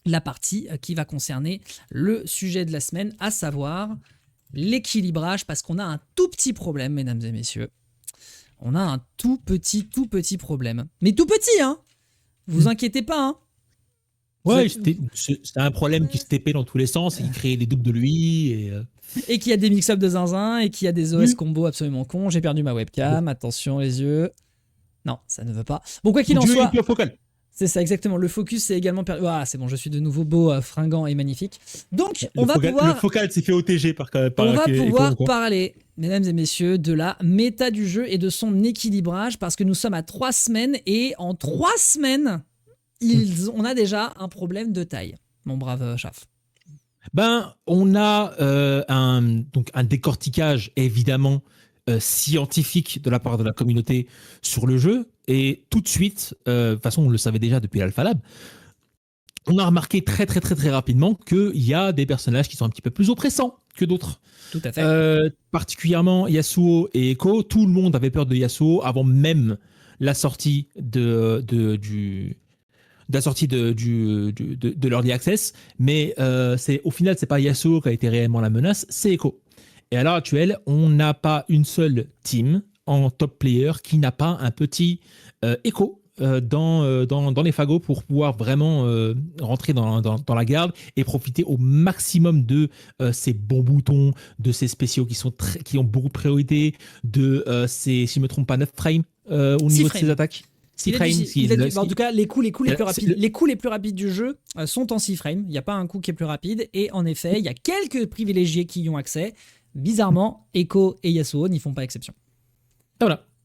la partie qui va concerner le sujet de la semaine, à savoir l'équilibrage, parce qu'on a un tout petit problème, mesdames et messieurs. On a un tout petit problème. Mais tout petit, hein. Vous inquiétez pas, hein. Ouais, c'est un problème qui se TP dans tous les sens, et il crée des doubles de lui. Et qu'il y a des mix-up de zinzin, et qu'il y a des OS combo absolument cons. J'ai perdu ma webcam, attention les yeux. Non, ça ne veut pas. Bon, quoi qu'il en soit... C'est ça, exactement. Le focus, c'est également perdu. Ah, c'est bon, je suis de nouveau beau, fringant et magnifique. Donc, on va pouvoir... Le focal s'est fait OTG par on va pouvoir parler, mesdames et messieurs, de la méta du jeu et de son équilibrage, parce que nous sommes à 3 semaines, et en 3 semaines, on a déjà un problème de taille, mon brave Chaf. On a un décortiquage, évidemment, scientifique de la part de la communauté sur le jeu. Et tout de suite, de toute façon, on le savait déjà depuis l'Alpha Lab, on a remarqué très rapidement qu'il y a des personnages qui sont un petit peu plus oppressants que d'autres. Tout à fait. Particulièrement Yasuo et Echo. Tout le monde avait peur de Yasuo avant même la sortie de l'Early Access. Mais au final, c'est pas Yasuo qui a été réellement la menace, c'est Echo. Et à l'heure actuelle, on n'a pas une seule team en top player qui n'a pas un petit Echo dans les fagots pour pouvoir vraiment rentrer dans la garde et profiter au maximum de ces bons boutons, de ces spéciaux qui ont beaucoup de priorité, de ces, si je ne me trompe pas, 9 frames au niveau de ses attaques. 6 frames. En tout cas, les coups les plus rapides. Les coups les plus rapides du jeu sont en 6 frames. Il n'y a pas un coup qui est plus rapide. Et en effet, il y a quelques privilégiés qui y ont accès. Bizarrement, Echo et Yasuo n'y font pas exception.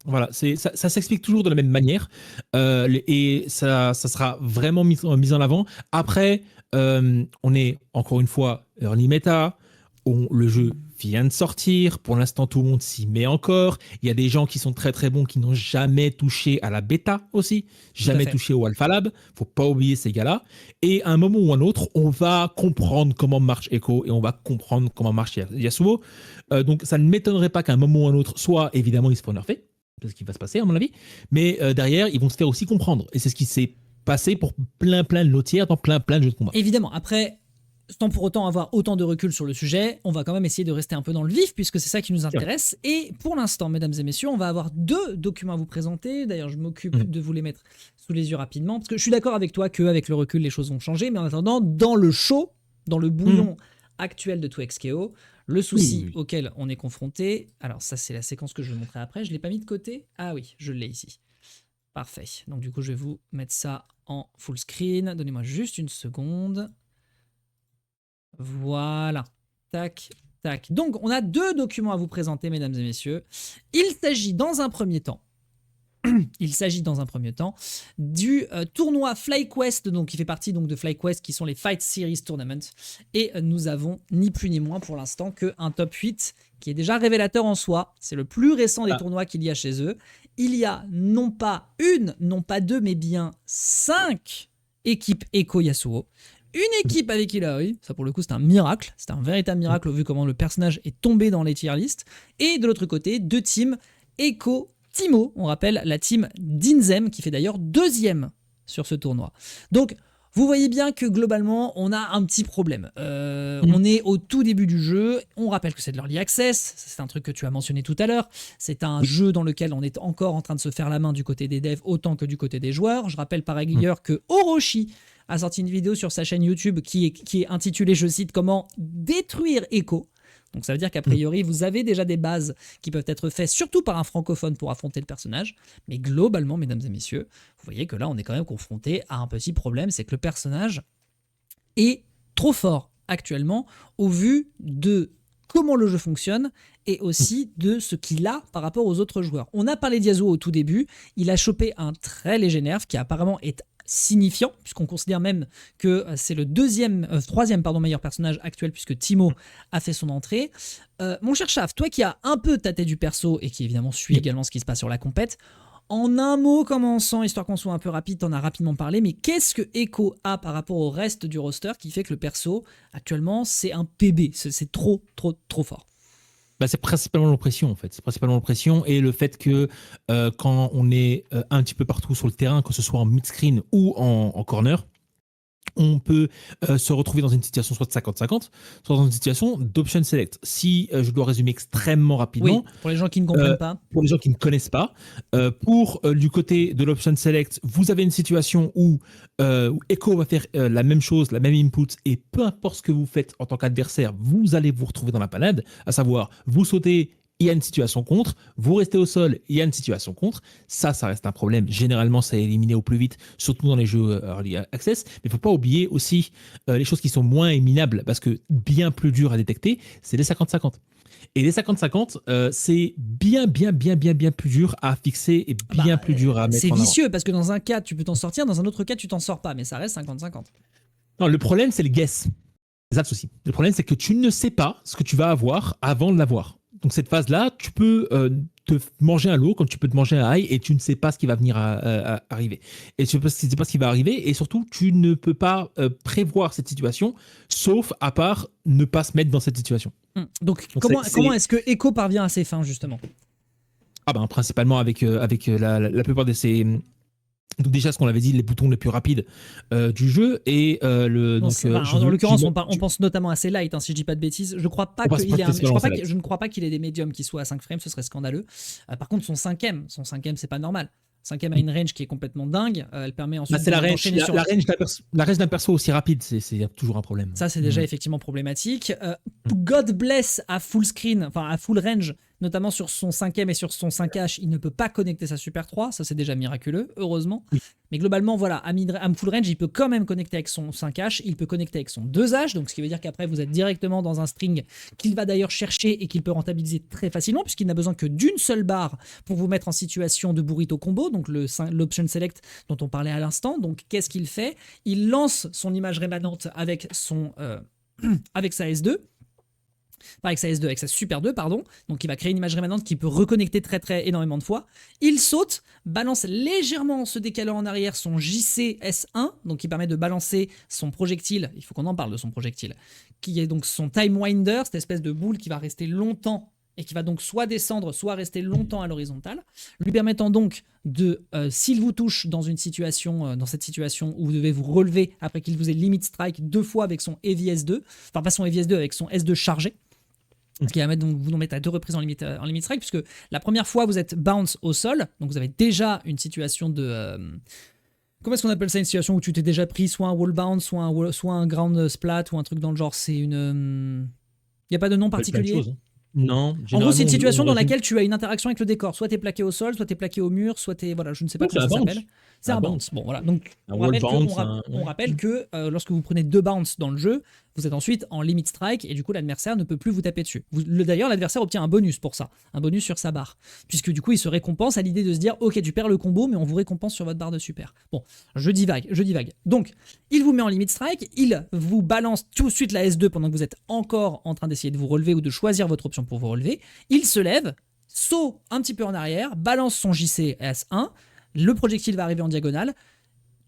Voilà, ça s'explique toujours de la même manière et ça sera vraiment mis en avant. Après, on est encore une fois early meta, le jeu vient de sortir, pour l'instant tout le monde s'y met encore. Il y a des gens qui sont très bons qui n'ont jamais touché à la bêta aussi, jamais touché au Alpha Lab, faut pas oublier ces gars-là. Et à un moment ou un autre, on va comprendre comment marche Echo et on va comprendre comment marche Yasuo. Donc ça ne m'étonnerait pas qu'à un moment ou un autre, soit évidemment ils se font nerfer, c'est ce qui va se passer à mon avis, mais derrière ils vont se faire aussi comprendre, et c'est ce qui s'est passé pour plein de lotières dans plein de jeux de combat. Évidemment, après, sans pour autant avoir autant de recul sur le sujet, on va quand même essayer de rester un peu dans le vif, puisque c'est ça qui nous intéresse. Et pour l'instant, mesdames et messieurs, on va avoir 2 documents à vous présenter. D'ailleurs, je m'occupe de vous les mettre sous les yeux rapidement, parce que je suis d'accord avec toi qu'avec le recul, les choses vont changer, mais en attendant, dans le chaud, dans le bouillon actuel de 2XKO, le souci auquel on est confronté, alors ça c'est la séquence que je vais montrer après, je ne l'ai pas mis de côté, ah oui, je l'ai ici. Parfait, donc du coup je vais vous mettre ça en full screen, donnez-moi juste une seconde. Voilà, tac, tac. Donc on a 2 documents à vous présenter, mesdames et messieurs. Il s'agit dans un premier temps du tournoi FlyQuest, donc qui fait partie donc de FlyQuest, qui sont les Fight Series Tournament. Et nous avons ni plus ni moins pour l'instant qu'un top 8 qui est déjà révélateur en soi. C'est le plus récent des tournois qu'il y a chez eux. Il y a non pas une, non pas 2, mais bien 5 équipes Echo Yasuo. Une équipe avec Hilary, ça pour le coup c'est un miracle, c'est un véritable miracle vu comment le personnage est tombé dans les tier lists. Et de l'autre côté, 2 teams Echo Teemo, on rappelle la team d'Inzem qui fait d'ailleurs 2e sur ce tournoi. Donc vous voyez bien que globalement on a un petit problème. On est au tout début du jeu, on rappelle que c'est de l'early access, c'est un truc que tu as mentionné tout à l'heure, c'est un jeu dans lequel on est encore en train de se faire la main du côté des devs autant que du côté des joueurs. Je rappelle par ailleurs que Orochi a sorti une vidéo sur sa chaîne YouTube qui est intitulée, je cite, comment détruire Echo. Donc ça veut dire qu'a priori, vous avez déjà des bases qui peuvent être faites, surtout par un francophone pour affronter le personnage. Mais globalement, mesdames et messieurs, vous voyez que là, on est quand même confronté à un petit problème, c'est que le personnage est trop fort actuellement au vu de comment le jeu fonctionne et aussi de ce qu'il a par rapport aux autres joueurs. On a parlé d'Yasuo au tout début, il a chopé un très léger nerf qui apparemment est signifiant, puisqu'on considère même que c'est le troisième meilleur personnage actuel, puisque Teemo a fait son entrée. Mon cher Chaf, toi qui as un peu tâté du perso et qui évidemment suit également ce qui se passe sur la compète, en un mot commençant, histoire qu'on soit un peu rapide, t'en as rapidement parlé, mais qu'est-ce que Echo a par rapport au reste du roster qui fait que le perso, actuellement, c'est un PB, c'est trop fort? C'est principalement l'oppression en fait. C'est principalement l'oppression et le fait que quand on est un petit peu partout sur le terrain, que ce soit en mid-screen ou en corner, on peut se retrouver dans une situation soit de 50-50, soit dans une situation d'option select. Si je dois résumer extrêmement rapidement, oui, pour les gens qui ne comprennent pas. Pour les gens qui ne connaissent pas, du côté de l'option select, vous avez une situation où Echo va faire la même chose, la même input, et peu importe ce que vous faites en tant qu'adversaire, vous allez vous retrouver dans la panade, à savoir, vous sautez, il y a une situation contre, vous restez au sol, il y a une situation contre. Ça reste un problème. Généralement, ça est éliminé au plus vite, surtout dans les jeux Early Access. Mais il ne faut pas oublier aussi les choses qui sont moins éliminables, parce que bien plus dur à détecter, c'est les 50-50. Et les 50-50, c'est bien plus dur à fixer et bien plus dur à mettre en C'est avant. vicieux, parce que dans un cas, tu peux t'en sortir, dans un autre cas, tu t'en sors pas, mais ça reste 50-50. Non, le problème, c'est le guess. C'est ça le souci. Le problème, c'est que tu ne sais pas ce que tu vas avoir avant de l'avoir. Donc cette phase-là, tu peux te manger un lot comme tu peux te manger un high et tu ne sais pas ce qui va venir arriver. Et tu ne sais pas ce qui va arriver et surtout, tu ne peux pas prévoir cette situation, sauf à part ne pas se mettre dans cette situation. Donc comment est-ce que Echo parvient à ses fins, justement? Principalement avec la plupart de ces... Donc déjà, ce qu'on avait dit, les boutons les plus rapides du jeu et en l'occurrence, on pense notamment à ces lights, si je dis pas de bêtises. Je ne crois pas qu'il ait des médiums qui soient à 5 frames, ce serait scandaleux. Par contre, son cinquième, c'est pas normal. Cinquième a une range qui est complètement dingue. Elle permet ensuite c'est la range d'un perso aussi rapide, c'est toujours un problème. Ça, c'est déjà effectivement problématique. God bless à full screen, enfin à full range, notamment sur son 5ème et sur son 5H, il ne peut pas connecter sa Super 3. Ça, c'est déjà miraculeux, heureusement. Oui. Mais globalement, voilà, à full range, il peut quand même connecter avec son 5H, il peut connecter avec son 2H, donc ce qui veut dire qu'après, vous êtes directement dans un string qu'il va d'ailleurs chercher et qu'il peut rentabiliser très facilement, puisqu'il n'a besoin que d'une seule barre pour vous mettre en situation de burrito combo, donc l'option select dont on parlait à l'instant. Donc, qu'est-ce qu'il fait? Il lance son image rémanente avec avec sa S2. Pas avec sa S2, avec sa Super 2, pardon. Donc il va créer une image rémanente qui peut reconnecter très énormément de fois. Il saute, balance légèrement en se décalant en arrière son JC S1, donc qui permet de balancer son projectile. Il faut qu'on en parle de son projectile, qui est donc son Time Winder, cette espèce de boule qui va rester longtemps et qui va donc soit descendre, soit rester longtemps à l'horizontale, lui permettant donc de, s'il vous touche dans cette situation où vous devez vous relever après qu'il vous ait limit strike 2 fois avec son Heavy S2, enfin pas son Heavy S2, avec son S2 chargé, ce qui va vous mettre à 2 reprises en limit strike, puisque la première fois vous êtes bounce au sol, donc vous avez déjà une situation de... comment est-ce qu'on appelle ça, une situation où tu t'es déjà pris soit un wall bounce, soit un ground splat, ou un truc dans le genre, c'est une... Il n'y a pas de nom particulier? Non. En gros, c'est une situation dans laquelle tu as une interaction avec le décor. Soit tu es plaqué au sol, soit tu es plaqué au mur, soit tu es... Voilà, je ne sais pas comment ça s'appelle. C'est un bounce. Bon, voilà. Donc, on rappelle que lorsque vous prenez 2 bounces dans le jeu, vous êtes ensuite en limit strike et du coup, l'adversaire ne peut plus vous taper dessus. D'ailleurs, l'adversaire obtient un bonus pour ça. Un bonus sur sa barre. Puisque du coup, il se récompense à l'idée de se dire « Ok, tu perds le combo, mais on vous récompense sur votre barre de super. » Bon, je divague. Donc, il vous met en limit strike, il vous balance tout de suite la S2 pendant que vous êtes encore en train d'essayer de vous relever ou de choisir votre option pour vous relever. Il se lève, saut un petit peu en arrière, balance son JC S1, le projectile va arriver en diagonale.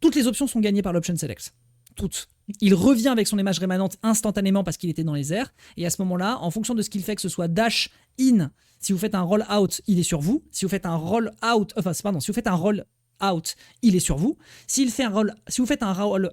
Toutes les options sont gagnées par l'option select. Toutes. Il revient avec son image rémanente instantanément parce qu'il était dans les airs. Et à ce moment-là, en fonction de ce qu'il fait, que ce soit dash in, si vous faites un roll out, il est sur vous. Si vous faites un roll out, si vous faites un roll out, il est sur vous. Si vous faites un roll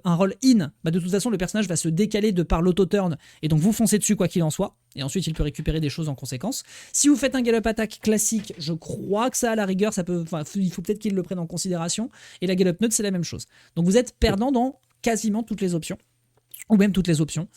in, de toute façon, le personnage va se décaler de par l'auto-turn et donc vous foncez dessus quoi qu'il en soit. Et ensuite, il peut récupérer des choses en conséquence. Si vous faites un gallop attack classique, je crois que ça, à la rigueur, il faut peut-être qu'il le prenne en considération. Et la gallop nut, c'est la même chose. Donc vous êtes perdant dans quasiment toutes les options. Ou même toutes les options.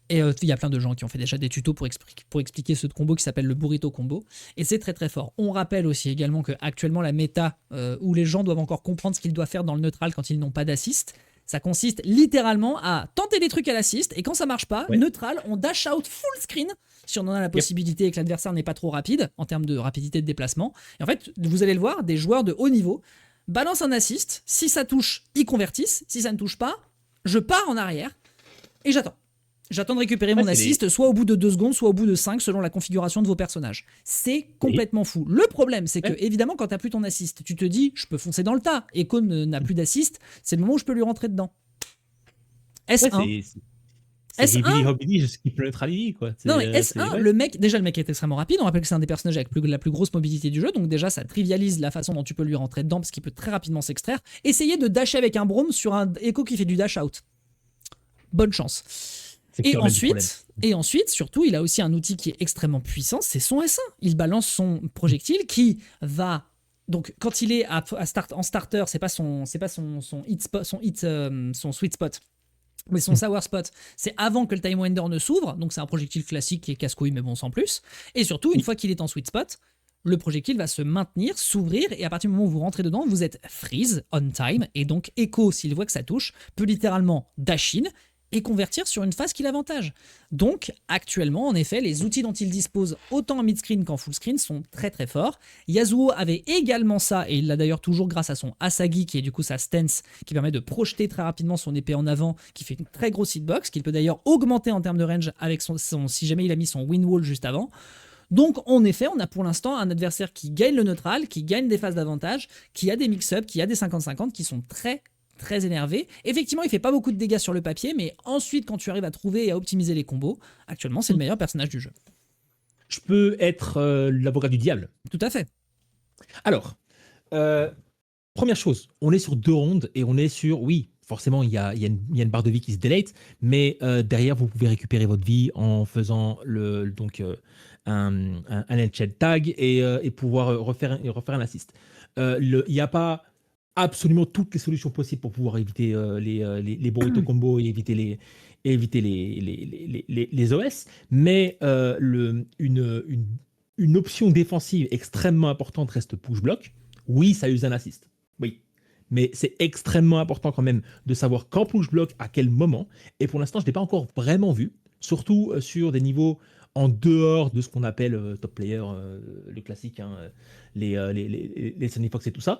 Et il y a plein de gens qui ont fait déjà des tutos pour expliquer ce combo qui s'appelle le burrito combo. Et c'est très fort. On rappelle aussi également qu'actuellement la méta où les gens doivent encore comprendre ce qu'ils doivent faire dans le neutral quand ils n'ont pas d'assist, ça consiste littéralement à tenter des trucs à l'assist et quand ça marche pas, neutral, on dash out full screen si on en a la possibilité et que l'adversaire n'est pas trop rapide en termes de rapidité de déplacement. Et en fait, vous allez le voir, des joueurs de haut niveau balancent un assist, si ça touche, ils convertissent, si ça ne touche pas, je pars en arrière et j'attends. J'attends de récupérer mon assist, soit au bout de 2 secondes, soit au bout de 5, selon la configuration de vos personnages. C'est complètement fou. Le problème, c'est que, évidemment, quand t'as plus ton assist, tu te dis, je peux foncer dans le tas. Echo n'a plus d'assist, c'est le moment où je peux lui rentrer dedans. S1. C'est Heavy Hobbity, ce qui peut être Alibi, quoi. Non, mais S1, le mec est extrêmement rapide. On rappelle que c'est un des personnages avec la plus grosse mobilité du jeu, donc déjà, ça trivialise la façon dont tu peux lui rentrer dedans, parce qu'il peut très rapidement s'extraire. Essayez de dasher avec un Braum sur un Echo qui fait du dash out. bonne chance. C'est clairement du problème. Et ensuite, surtout, il a aussi un outil qui est extrêmement puissant, c'est son S1. Il balance son projectile qui va... Donc, quand il est en starter, c'est pas son hit spot, son sweet spot, mais son sour spot, c'est avant que le time winder ne s'ouvre. Donc, c'est un projectile classique qui est casse-couille, mais bon, sans plus. Et surtout, une fois qu'il est en sweet spot, le projectile va se maintenir, s'ouvrir, et à partir du moment où vous rentrez dedans, vous êtes freeze on time, et donc Echo, s'il voit que ça touche, peut littéralement dash in et convertir sur une phase qui l'avantage. Donc, actuellement, en effet, les outils dont il dispose, autant en mid-screen qu'en full-screen, sont très très forts. Yasuo avait également ça, et il l'a d'ailleurs toujours grâce à son Asagi, qui est du coup sa stance, qui permet de projeter très rapidement son épée en avant, qui fait une très grosse hitbox, qu'il peut d'ailleurs augmenter en termes de range avec si jamais il a mis son wind wall juste avant. Donc, en effet, on a pour l'instant un adversaire qui gagne le neutral, qui gagne des phases d'avantage, qui a des mix-up, qui a des 50-50, qui sont très énervé. Effectivement, il fait pas beaucoup de dégâts sur le papier, mais ensuite, quand tu arrives à trouver et à optimiser les combos, actuellement, c'est le meilleur personnage du jeu. Je peux être l'avocat du diable. Tout à fait. Alors, première chose, on est sur 2 rondes et on est sur, oui, forcément, il y a une barre de vie qui se délate, mais derrière, vous pouvez récupérer votre vie en faisant un headshot tag et pouvoir refaire un assist. Il n'y a pas absolument toutes les solutions possibles pour pouvoir éviter les burrito combos et éviter les OS, mais une option défensive extrêmement importante reste push-block. Oui, ça use un assist, oui, mais c'est extrêmement important quand même de savoir quand push-block, à quel moment, et pour l'instant, je ne l'ai pas encore vraiment vu, surtout sur des niveaux en dehors de ce qu'on appelle top player, le classique, hein, les Sunny Fox et tout ça.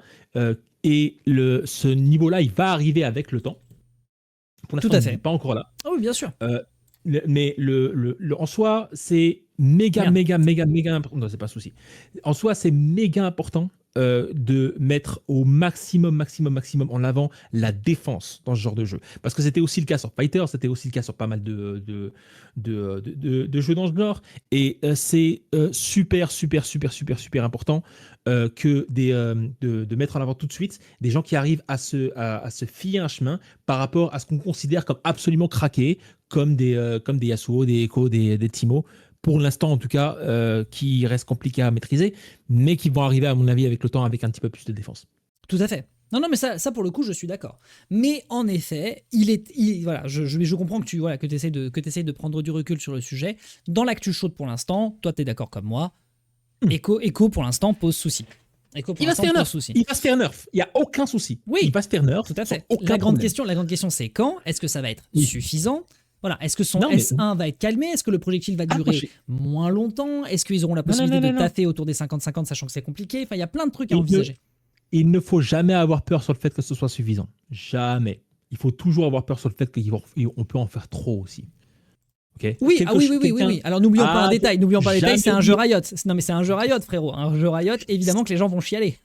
Et ce niveau-là, il va arriver avec le temps. Pour l'instant, il n'est pas encore là. Ah oui, bien sûr. Mais en soi, c'est méga important. Non, c'est pas un souci. En soi, c'est méga important de mettre au maximum en avant la défense dans ce genre de jeu. Parce que c'était aussi le cas sur Fighter, c'était aussi le cas sur pas mal de jeux dans ce genre. Et c'est super important de mettre en avant tout de suite des gens qui arrivent à se fier un chemin par rapport à ce qu'on considère comme absolument craqué, comme des Yasuo, des Echo, des Teemo, pour l'instant en tout cas, qui restent compliqués à maîtriser, mais qui vont arriver à mon avis avec le temps avec un petit peu plus de défense. Tout à fait. Non, mais ça pour le coup, je suis d'accord. Mais en effet, voilà, je comprends que tu essaies de prendre du recul sur le sujet. Dans l'actu chaude pour l'instant, toi, tu es d'accord comme moi. Echo pour l'instant, pose souci. Il va se faire nerf. Il va se faire nerf. Il n'y a aucun souci. Oui, il va se faire nerf. Tout à fait. La grande question, c'est quand? Est-ce que ça va être suffisant? Voilà. Est-ce que son S1 va être calmé? Est-ce que le projectile va durer moins longtemps? Est-ce qu'ils auront la possibilité de taffer autour des 50-50, sachant que c'est compliqué? Enfin, il y a plein de trucs à envisager. Il ne faut jamais avoir peur sur le fait que ce soit suffisant. Jamais. Il faut toujours avoir peur sur le fait qu'on peut en faire trop aussi. Okay. Oui. Alors n'oublions pas un détail. C'est un jeu Riot. Non, mais c'est un jeu Riot, frérot. Un jeu Riot, évidemment que les gens vont chialer.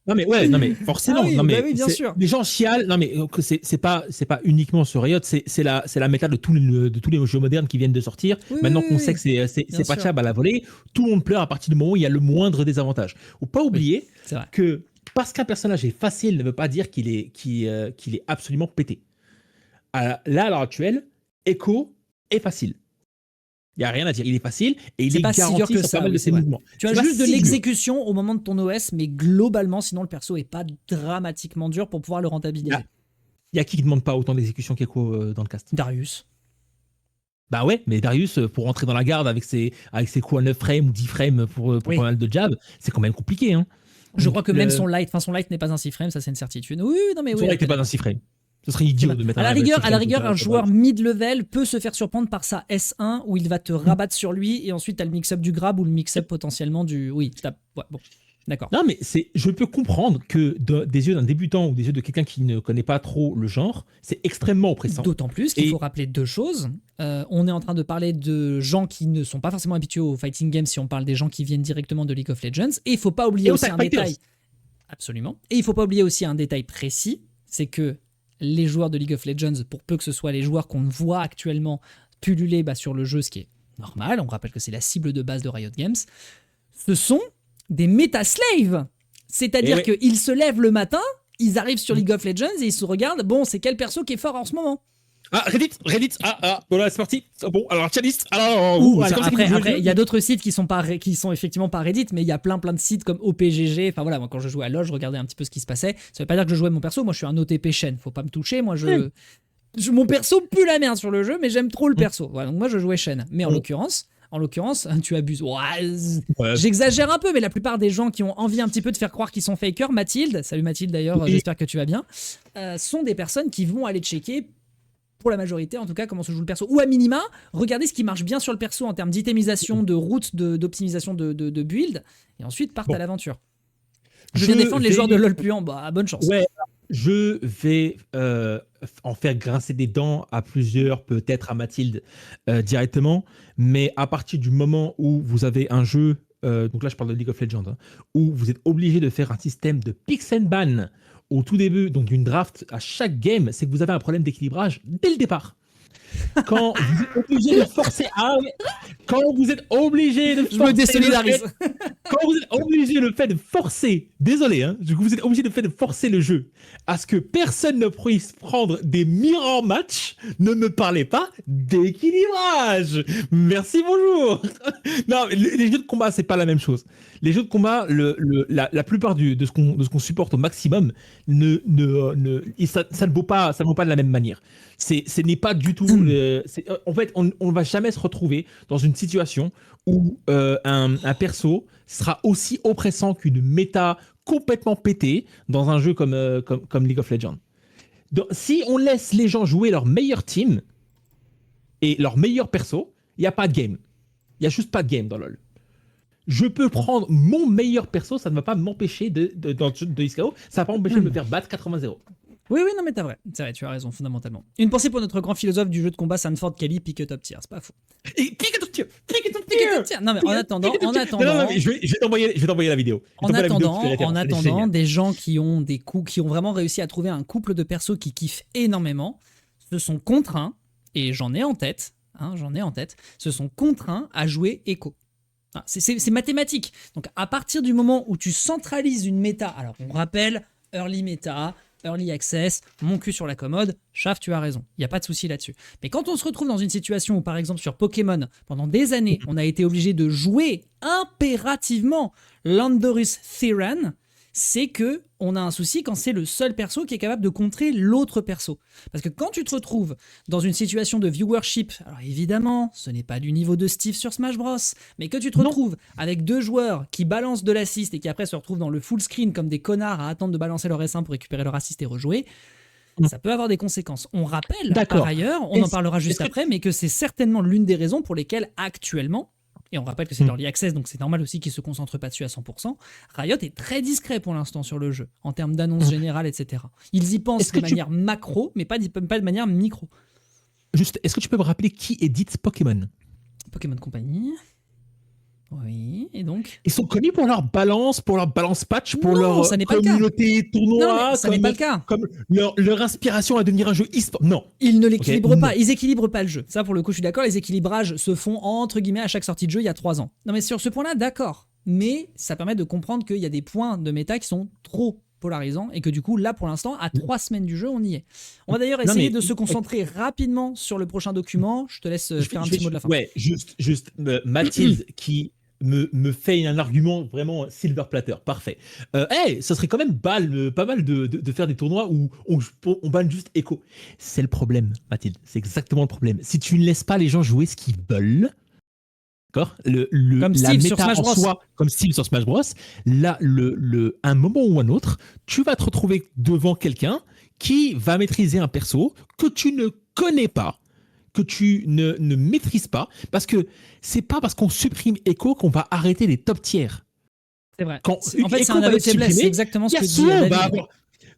Non mais forcément. Oui, bien sûr. Les gens chialent. Non mais c'est pas uniquement sur Riot. C'est la méta de tous les jeux modernes qui viennent de sortir. Maintenant qu'on sait que c'est pas chab à la volée, tout le monde pleure à partir du moment où il y a le moindre désavantage. Faut pas oublier que parce qu'un personnage est facile ne veut pas dire qu'il est absolument pété. Là, à l'heure actuelle, Echo est facile. Il n'y a rien à dire. Il est facile et il est garanti sur pas mal de ses mouvements. Tu as juste de l'exécution au moment de ton OS, mais globalement, sinon, le perso n'est pas dramatiquement dur pour pouvoir le rentabiliser. Il y a qui ne demande pas autant d'exécution qu'Echo dans le cast? Darius. Bah ouais, mais Darius, pour rentrer dans la garde avec ses coups à 9 frames ou 10 frames pour pas mal de jabs, c'est quand même compliqué. Hein. Je crois que même son light n'est pas un 6 frames, ça c'est une certitude. Oui, non mais son light n'est pas un 6 frames. Ce serait idiot de mettre à la rigueur, un joueur mid-level peut se faire surprendre par sa S1 où il va te rabattre sur lui et ensuite tu as le mix-up du grab ou le mix-up potentiellement du... Oui, bon, d'accord. Non, mais je peux comprendre que des yeux d'un débutant ou des yeux de quelqu'un qui ne connaît pas trop le genre, c'est extrêmement oppressant. D'autant plus qu'il faut rappeler 2 choses. On est en train de parler de gens qui ne sont pas forcément habitués au fighting game si on parle des gens qui viennent directement de League of Legends. Et il ne faut pas oublier aussi un détail... Absolument. Et il ne faut pas oublier aussi un détail précis, c'est que les joueurs de League of Legends, pour peu que ce soit les joueurs qu'on voit actuellement pulluler sur le jeu, ce qui est normal, on rappelle que c'est la cible de base de Riot Games, ce sont des méta-slaves. C'est-à-dire qu'ils se lèvent le matin, ils arrivent sur League of Legends et ils se regardent, bon, c'est quel perso qui est fort en ce moment? Ah, Reddit, voilà, c'est parti. Bon, alors, Chalice, c'est comme ça Après, qu'il faut jouer le après, jeu. il y a d'autres sites qui sont effectivement pas Reddit, mais il y a plein de sites comme OPGG. Enfin voilà, moi quand je jouais à LoL, je regardais un petit peu ce qui se passait. Ça veut pas dire que je jouais mon perso. Moi, je suis un OTP chaîne. Faut pas me toucher. Moi, mon perso pue la merde sur le jeu, mais j'aime trop le perso. Voilà, donc moi, je jouais chaîne. Mais en l'occurrence, tu abuses. Ouais. J'exagère un peu, mais la plupart des gens qui ont envie un petit peu de faire croire qu'ils sont fakers, Mathilde, salut Mathilde d'ailleurs, Oui. j'espère que tu vas bien, sont des personnes qui vont aller checker, pour la majorité en tout cas, comment se joue le perso. Ou à minima, regardez ce qui marche bien sur le perso en termes d'itemisation, de route, d'optimisation de build, et ensuite partent Bon. à l'aventure. Je viens défendre les joueurs de LoL puants, bah bonne chance. Ouais, je vais en faire grincer des dents à plusieurs, peut-être à Mathilde directement, mais à partir du moment où vous avez un jeu, donc là je parle de League of Legends, hein, où vous êtes obligé de faire un système de picks and ban au tout début, donc d'une draft à chaque game, c'est que vous avez un problème d'équilibrage dès le départ. Quand vous êtes obligé de forcer quand vous êtes obligé de forcer Je me désolidarise. Quand vous êtes obligé le fait de forcer, désolé, hein, vous êtes obligé le fait de forcer le jeu à ce que personne ne puisse prendre des mirror match, ne me parlez pas d'équilibrage. Merci, bonjour. Non, les jeux de combat, c'est pas la même chose. Les jeux de combat, la plupart de ce qu'on supporte au maximum, ça ne vaut pas de la même manière. Ce n'est pas du tout. En fait, on ne va jamais se retrouver dans une situation où un perso sera aussi oppressant qu'une méta complètement pétée dans un jeu comme League of Legends. Donc, si on laisse les gens jouer leur meilleur team et leur meilleur perso, il n'y a pas de game. Il n'y a juste pas de game dans LoL. Je peux prendre mon meilleur perso, ça ne va pas m'empêcher de XKO, ça va pas m'empêcher de me faire battre 80-0. Oui, non, mais c'est vrai, tu as raison, fondamentalement. Une pensée pour notre grand philosophe du jeu de combat, Sanford Kelly, pique top tier, c'est pas faux. Et pique top tier. Non, mais en attendant, Non, je vais t'envoyer la vidéo. En attendant, des gens qui ont vraiment réussi à trouver un couple de persos qui kiffent énormément, se sont contraints, et j'en ai en tête, se sont contraints à jouer Echo. C'est mathématique. Donc à partir du moment où tu centralises une méta, alors on rappelle, early méta, early access, mon cul sur la commode, Chaf, tu as raison, il n'y a pas de souci là-dessus. Mais quand on se retrouve dans une situation où, par exemple, sur Pokémon, pendant des années, on a été obligé de jouer impérativement Landorus Theran, c'est que on a un souci quand c'est le seul perso qui est capable de contrer l'autre perso. Parce que quand tu te retrouves dans une situation de viewership, alors évidemment, ce n'est pas du niveau de Steve sur Smash Bros, mais que tu te retrouves avec deux joueurs qui balancent de l'assist et qui après se retrouvent dans le full screen comme des connards à attendre de balancer leur S1 pour récupérer leur assist et rejouer, ça peut avoir des conséquences. On rappelle, par ailleurs, on en parlera juste après, mais que c'est certainement l'une des raisons pour lesquelles actuellement, et on rappelle que c'est l'early access, donc c'est normal aussi qu'ils ne se concentrent pas dessus à 100%, Riot est très discret pour l'instant sur le jeu, en termes d'annonce générale, etc. Ils y pensent de manière macro, mais pas de manière micro. Juste, est-ce que tu peux me rappeler qui édite Pokémon Company. Oui, et donc ils sont connus pour leur balance patch, pour leur communauté tournoi, ça n'est pas le cas. Comme leur inspiration à devenir un jeu e-sport. Non. Ils ne l'équilibrent pas, ils équilibrent pas le jeu. Ça, pour le coup, je suis d'accord, les équilibrages se font entre guillemets à chaque sortie de jeu il y a 3 ans. Non mais sur ce point-là, d'accord. Mais ça permet de comprendre qu'il y a des points de méta qui sont trop polarisants et que du coup, là, pour l'instant, à 3 semaines du jeu, on y est. On va d'ailleurs essayer de se concentrer rapidement sur le prochain document. Je te laisse faire un petit mot de la fin. Ouais, juste Mathilde qui me fait un argument vraiment silver platter, parfait. Ça serait quand même pas mal de faire des tournois où on banne juste Echo. C'est le problème, Mathilde, c'est exactement le problème. Si tu ne laisses pas les gens jouer ce qu'ils veulent, d'accord, comme la Steve méta sur Smash Bros. Soi, comme Steve sur Smash Bros, là, un moment ou un autre, tu vas te retrouver devant quelqu'un qui va maîtriser un perso que tu ne connais pas, que tu ne maîtrises pas, parce que c'est pas parce qu'on supprime Echo qu'on va arrêter les top tiers. C'est vrai. En fait, c'est un aveu de faiblesse, c'est exactement ce que dit David.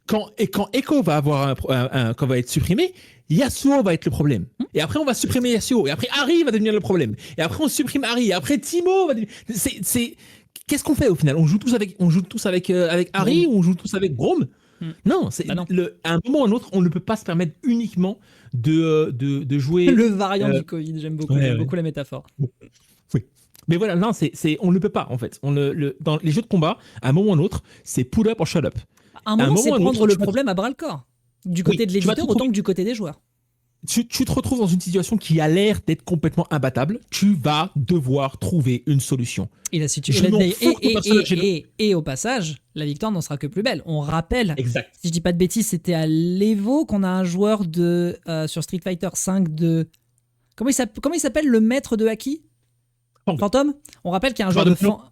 Quand Echo va être supprimé, Yasuo va être le problème. Et après, on va supprimer Yasuo. Et après, Ahri va devenir le problème. Et après, on supprime Ahri. Et après, Teemo va devenir... Qu'est-ce qu'on fait au final ? On joue tous avec Ahri ou on joue tous avec Braum ? Non, à un moment ou à un autre, on ne peut pas se permettre uniquement de jouer... Le variant du Covid, j'aime beaucoup, beaucoup la métaphore. Oui. Mais voilà, non, on ne peut pas, en fait. Dans les jeux de combat, à un moment ou à un autre, c'est pull up or shut up. À un moment, c'est prendre le problème à bras-le-corps. Du côté de l'éditeur autant que du côté des joueurs. tu te retrouves dans une situation qui a l'air d'être complètement imbattable. Tu vas devoir trouver une solution. Et la situation et au passage, la victoire n'en sera que plus belle. On rappelle, Exact. si je dis pas de bêtises, c'était à l'Evo qu'on a un joueur sur Street Fighter 5 de... Comment il s'appelle le maître de Haki? Fantôme. On rappelle qu'il y a un joueur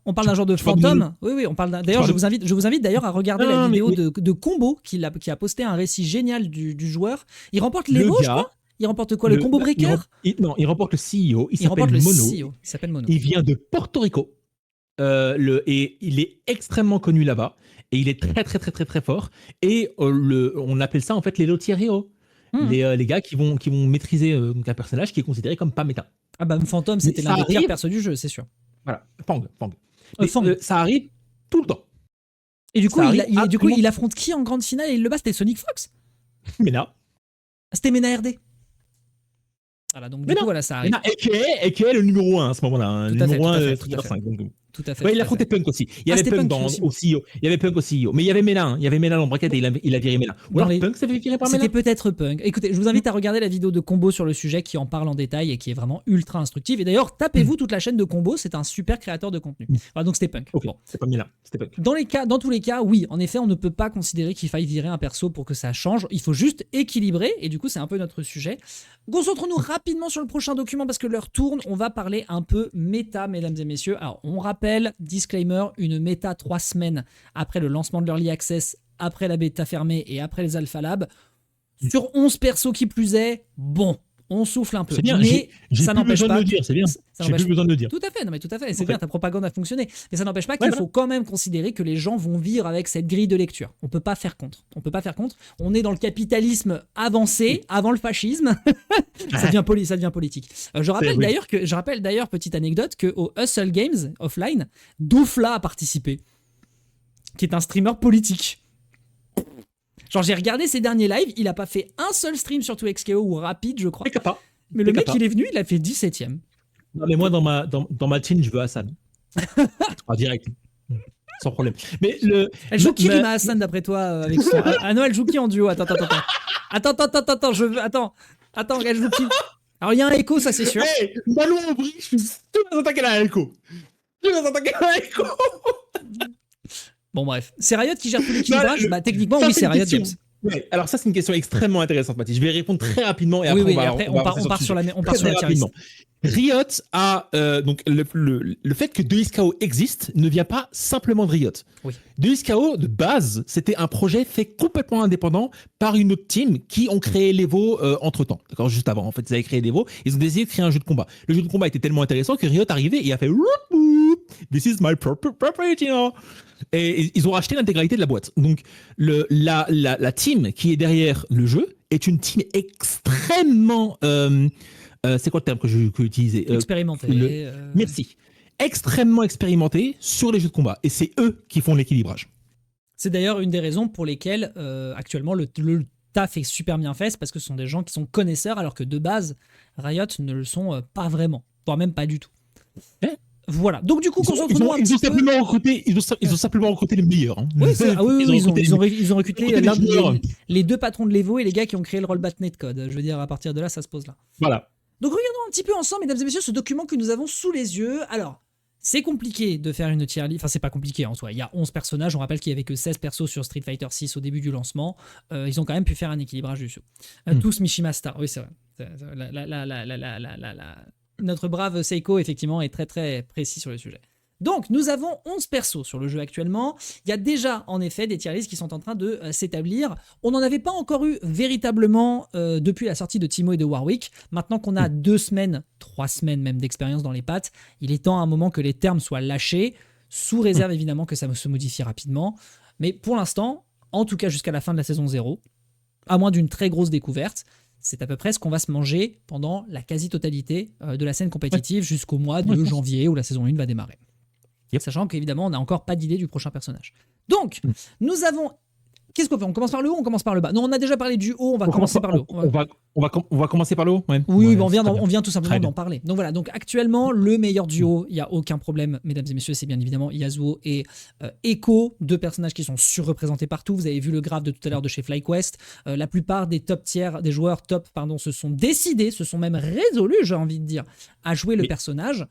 on parle d'un joueur de Fantôme. Oui, on parle d'ailleurs, je vous invite d'ailleurs à regarder la vidéo de Combo qui a posté un récit génial du joueur. Il remporte l'Evo, je crois. Il remporte quoi, le Combo Breaker? Non, il remporte le CEO. Il s'appelle Mono. Il vient de Porto Rico. Et il est extrêmement connu là-bas. Et il est très, très, très, très, très fort. Et on appelle ça en fait les Lothierio. Les gars qui vont maîtriser un personnage qui est considéré comme pas méta. Ah bah Phantom, c'était l'un des pires persos du jeu, c'est sûr. Voilà, Fang. Ça arrive tout le temps. Et du coup, il affronte qui en grande finale et il le bat? C'était Sonic Fox? Mena. C'était Mena RD. Voilà, donc du coup, voilà, ça arrive. Mena, aka le numéro 1 à ce moment-là. Le numéro 1 Street Fighter 5. Tout à fait. Ouais, il affrontait Punk aussi. Il y avait Punk au CEO. Il y avait Punk au CEO. Mais il y avait Mena. Il y avait Mena dans le bracket et il a viré Mena. Ou alors Punk s'est fait virer par Mena. C'était peut-être Punk. Écoutez, je vous invite à regarder la vidéo de Combo sur le sujet qui en parle en détail et qui est vraiment ultra instructive. Et d'ailleurs, tapez-vous toute la chaîne de Combo. C'est un super créateur de contenu. Voilà, donc c'était Punk. Okay. Bon. C'est pas Mena. C'était Punk. Dans tous les cas, oui, en effet, on ne peut pas considérer qu'il faille virer un perso pour que ça change. Il faut juste équilibrer. Et du coup, c'est un peu notre sujet. Concentrons-nous rapidement sur le prochain document parce que l'heure tourne. On va parler un peu méta, mesdames et messieurs. Alors, on rappelle, disclaimer, une méta 3 semaines après le lancement de l'Early Access, après la bêta fermée et après les Alpha Labs. Sur 11 persos qui plus est, bon, on souffle un peu. C'est bien, mais ça n'empêche pas. C'est bien. J'ai plus besoin de le dire. Tout à fait, non mais tout à fait. C'est bien, ta propagande a fonctionné. Mais ça n'empêche pas qu'il faut quand même considérer que les gens vont vivre avec cette grille de lecture. On peut pas faire contre. On est dans le capitalisme avancé, avant le fascisme. ça devient politique. Je rappelle d'ailleurs, petite anecdote, qu'au Hustle Games offline, Dofla a participé, qui est un streamer politique. Genre, j'ai regardé ses derniers lives, il a pas fait un seul stream sur 2XKO ou Rapid, je crois. Mais le mec, il est venu, il a fait 17ème. Non, mais moi, dans ma team, je veux Hassan. Direct. Sans problème. Mais elle joue qui, Rima Hassan, d'après toi, avec son... Ah non, elle joue qui en duo? Attends, je veux... Attends, elle joue qui? Alors, il y a un écho, ça, c'est sûr. Hey, Balou en brie, je suis sûr qu'elle a un écho. Bon, bref. C'est Riot qui gère tout l'équilibrage? Bah, techniquement, oui, c'est Riot Games. Ouais, alors ça, c'est une question extrêmement intéressante, Mathis. Je vais répondre très rapidement et après, on part sur la tier. Riot a donc le fait que 2XKO existe ne vient pas simplement de Riot. Oui. 2XKO de base, c'était un projet fait complètement indépendant par une autre team qui ont créé l'Evo entre temps. D'accord, juste avant. En fait, ils avaient créé l'Evo, ils ont décidé de créer un jeu de combat. Le jeu de combat était tellement intéressant que Riot arrivait et a fait This is my property, you know. Et ils ont racheté l'intégralité de la boîte. Donc la team qui est derrière le jeu est une team extrêmement c'est quoi le terme que j'ai utilisé? Expérimenté. Merci. Extrêmement expérimenté sur les jeux de combat. Et c'est eux qui font l'équilibrage. C'est d'ailleurs une des raisons pour lesquelles actuellement le taf est super bien fait, c'est parce que ce sont des gens qui sont connaisseurs, alors que de base, Riot ne le sont pas vraiment, voire même pas du tout. Voilà. Donc du coup, concentrons-nous un petit peu. Ils ont simplement recruté les meilleurs. Hein. Oui, ils ont recruté les deux patrons de l'Evo et les gars qui ont créé le Rollback Netcode. Je veux dire, à partir de là, ça se pose là. Voilà. Donc regardons un petit peu ensemble, mesdames et messieurs, ce document que nous avons sous les yeux. Alors, c'est compliqué de faire une tier list. Enfin, c'est pas compliqué en soi. Il y a 11 personnages. On rappelle qu'il y avait que 16 persos sur Street Fighter 6 au début du lancement. Ils ont quand même pu faire un équilibrage du jeu. Tous Mishima Star. Oui, c'est vrai. Notre brave Seiko, effectivement, est très très précis sur le sujet. Donc, nous avons 11 persos sur le jeu actuellement. Il y a déjà, en effet, des tier lists qui sont en train de s'établir. On n'en avait pas encore eu véritablement depuis la sortie de Teemo et de Warwick. Maintenant qu'on a 2 semaines, 3 semaines même d'expérience dans les pattes, il est temps à un moment que les termes soient lâchés, sous réserve évidemment que ça se modifie rapidement. Mais pour l'instant, en tout cas jusqu'à la fin de la saison 0, à moins d'une très grosse découverte, c'est à peu près ce qu'on va se manger pendant la quasi-totalité de la scène compétitive jusqu'au mois de janvier où la saison 1 va démarrer. Sachant qu'évidemment, on n'a encore pas d'idée du prochain personnage. Donc, nous avons Qu'est-ce qu'on fait? On commence par le haut ou on commence par le bas? Non, on a déjà parlé du haut, on va commencer par le haut. On va commencer par le haut. Ouais. Oui, Ouais, bah, c'est très on bien. vient tout simplement Très bien. d'en parler. Donc voilà, donc actuellement, le meilleur duo, il n'y a aucun problème, mesdames et messieurs, c'est bien évidemment Yasuo et Echo, deux personnages qui sont surreprésentés partout. Vous avez vu le graphe de tout à l'heure de chez FlyQuest. La plupart des top tiers, des joueurs top, pardon, se sont décidés, se sont même résolus, j'ai envie de dire, à jouer le Mais- personnage.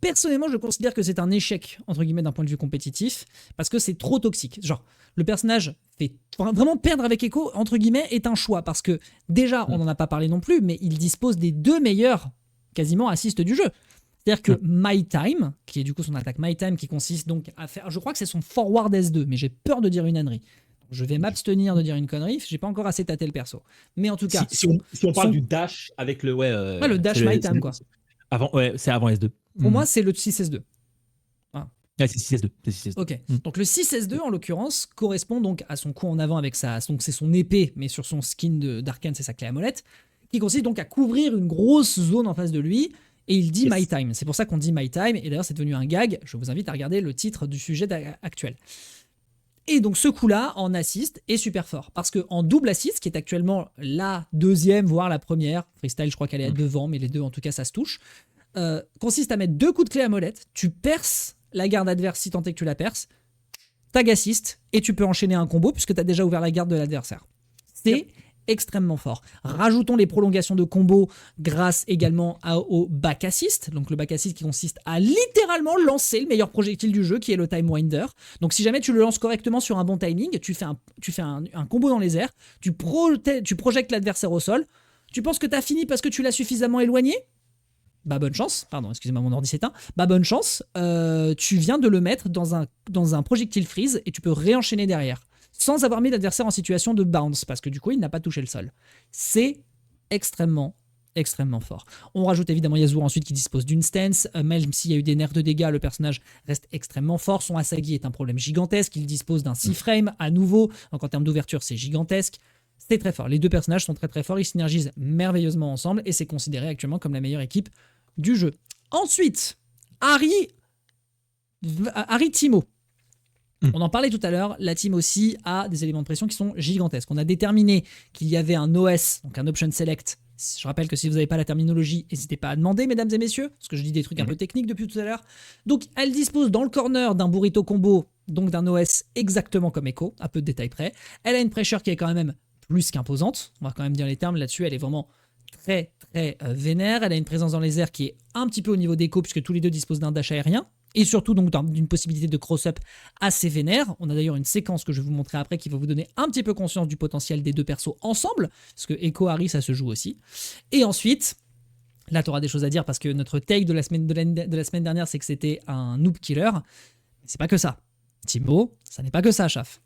Personnellement, je considère que c'est un échec, entre guillemets, d'un point de vue compétitif, parce que c'est trop toxique. Genre, le personnage fait vraiment perdre avec Echo, entre guillemets, est un choix, parce que déjà, on n'en a pas parlé non plus, mais il dispose des deux meilleurs, quasiment, assists du jeu. C'est-à-dire que My Time, qui est du coup son attaque My Time, qui consiste donc à faire, je crois que c'est son forward S2, mais j'ai peur de dire une ânerie. Je vais m'abstenir de dire une connerie, j'ai pas encore assez tâté le perso. Mais en tout cas, Si on parle son- du dash avec le. ouais, le dash My Time, quoi. C'est avant S2. Pour moi, c'est le 6S2. Ouais, c'est 6S2. C'est 6S2. Ok, donc le 6S2 en l'occurrence correspond donc à son coup en avant avec sa. Donc c'est son épée, mais sur son skin d'Arcane, c'est sa clé à molette, qui consiste donc à couvrir une grosse zone en face de lui, et il dit Yes. My Time. C'est pour ça qu'on dit My Time, et d'ailleurs c'est devenu un gag. Je vous invite à regarder le titre du sujet actuel. Et donc ce coup-là, en assist, est super fort. Parce qu'en double assist, qui est actuellement la deuxième, voire la première, freestyle je crois qu'elle est devant, mais les deux en tout cas ça se touche, consiste à mettre deux coups de clé à molette, tu perces la garde adverse si tant est que tu la perces, tag assist, et tu peux enchaîner un combo puisque tu as déjà ouvert la garde de l'adversaire. C'est extrêmement fort. Rajoutons les prolongations de combo grâce également au back assist, donc le back assist qui consiste à littéralement lancer le meilleur projectile du jeu qui est le Time Winder. Donc si jamais tu le lances correctement sur un bon timing, tu fais un combo dans les airs, tu projettes l'adversaire au sol, tu penses que tu as fini parce que tu l'as suffisamment éloigné? Bah bonne chance, pardon, excusez-moi, mon ordi s'éteint. Bah bonne chance, tu viens de le mettre dans un projectile freeze et tu peux réenchaîner derrière, sans avoir mis l'adversaire en situation de bounce, parce que du coup, il n'a pas touché le sol. C'est extrêmement fort. On rajoute évidemment Yasuo ensuite qui dispose d'une stance, même s'il y a eu des nerfs de dégâts, le personnage reste extrêmement fort. Son Asagi est un problème gigantesque, il dispose d'un 6 frame à nouveau, donc en termes d'ouverture, c'est gigantesque. C'est très fort. Les deux personnages sont très très forts, ils synergisent merveilleusement ensemble et c'est considéré actuellement comme la meilleure équipe du jeu. Ensuite, Harry Timo. On en parlait tout à l'heure, la team aussi a des éléments de pression qui sont gigantesques. On a déterminé qu'il y avait un OS, donc un Option Select. Je rappelle que si vous n'avez pas la terminologie, n'hésitez pas à demander, mesdames et messieurs, parce que je dis des trucs un peu techniques depuis tout à l'heure. Donc, elle dispose dans le corner d'un burrito combo, donc d'un OS exactement comme Echo, à peu de détails près. Elle a une pressure qui est quand même plus qu'imposante. On va quand même dire les termes là-dessus, elle est vraiment très vénère. Elle a une présence dans les airs qui est un petit peu au niveau d'Echo, puisque tous les deux disposent d'un dash aérien. Et surtout donc d'une possibilité de cross-up assez vénère. On a d'ailleurs une séquence que je vais vous montrer après qui va vous donner un petit peu conscience du potentiel des deux persos ensemble, parce que Echo Harry ça se joue aussi. Et ensuite, là tu auras des choses à dire parce que notre take de la semaine dernière c'est que c'était un noob killer. C'est pas que ça. Timo, ça n'est pas que ça, Chaf.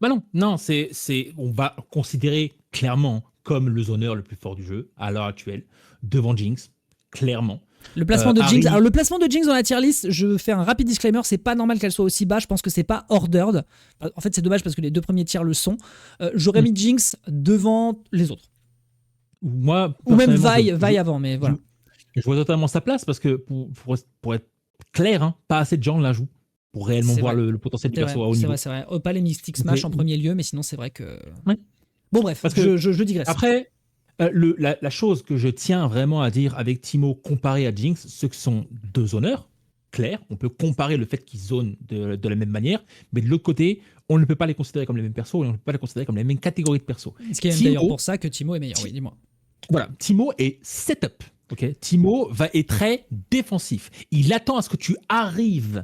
Bah non, on va considérer clairement comme le zoneur le plus fort du jeu à l'heure actuelle, devant Jinx, clairement. Le placement de Harry... Jinx. Alors le placement de Jinx dans la tier list, je fais un rapide disclaimer, c'est pas normal qu'elle soit aussi bas. Je pense que c'est pas ordered. En fait, c'est dommage parce que les deux premiers tiers le sont. J'aurais mis Jinx devant les autres. Moi, ou même Vi avant, mais voilà. Je vois totalement sa place parce que pour être clair, hein, pas assez de gens la jouent pour réellement voir le potentiel du perso à haut niveau. C'est vrai. Pas les Mystic Smash en premier lieu, mais sinon c'est vrai que. Ouais. Bon bref, parce que je digresse. Après. La chose que je tiens vraiment à dire avec Timo comparé à Jinx, ceux qui sont deux zoneurs, clair, on peut comparer le fait qu'ils zonent de la même manière, mais de l'autre côté, on ne peut pas les considérer comme les mêmes persos et on ne peut pas les considérer comme les mêmes catégories de persos. Ce qui est d'ailleurs pour ça que Timo est meilleur, oui, dis-moi. Voilà, Timo est setup. Okay, Timo est très défensif. Il attend à ce que tu arrives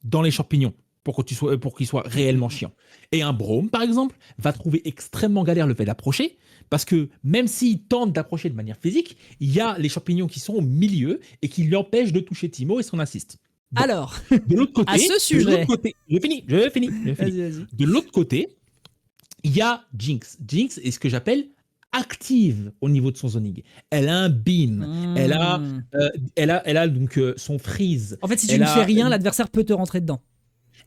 dans les champignons pour qu'il soit réellement chiant. Et un Braum, par exemple, va trouver extrêmement galère le fait d'approcher, parce que même s'il tente d'approcher de manière physique, il y a les champignons qui sont au milieu et qui lui empêchent de toucher Timo et son assist. Bon, alors, de l'autre côté, à ce sujet... je finis. Vas-y. De l'autre côté, il y a Jinx. Jinx est ce que j'appelle active au niveau de son zoning. Elle a un beam, elle a donc son freeze. En fait, si tu ne fais rien, l'adversaire peut te rentrer dedans.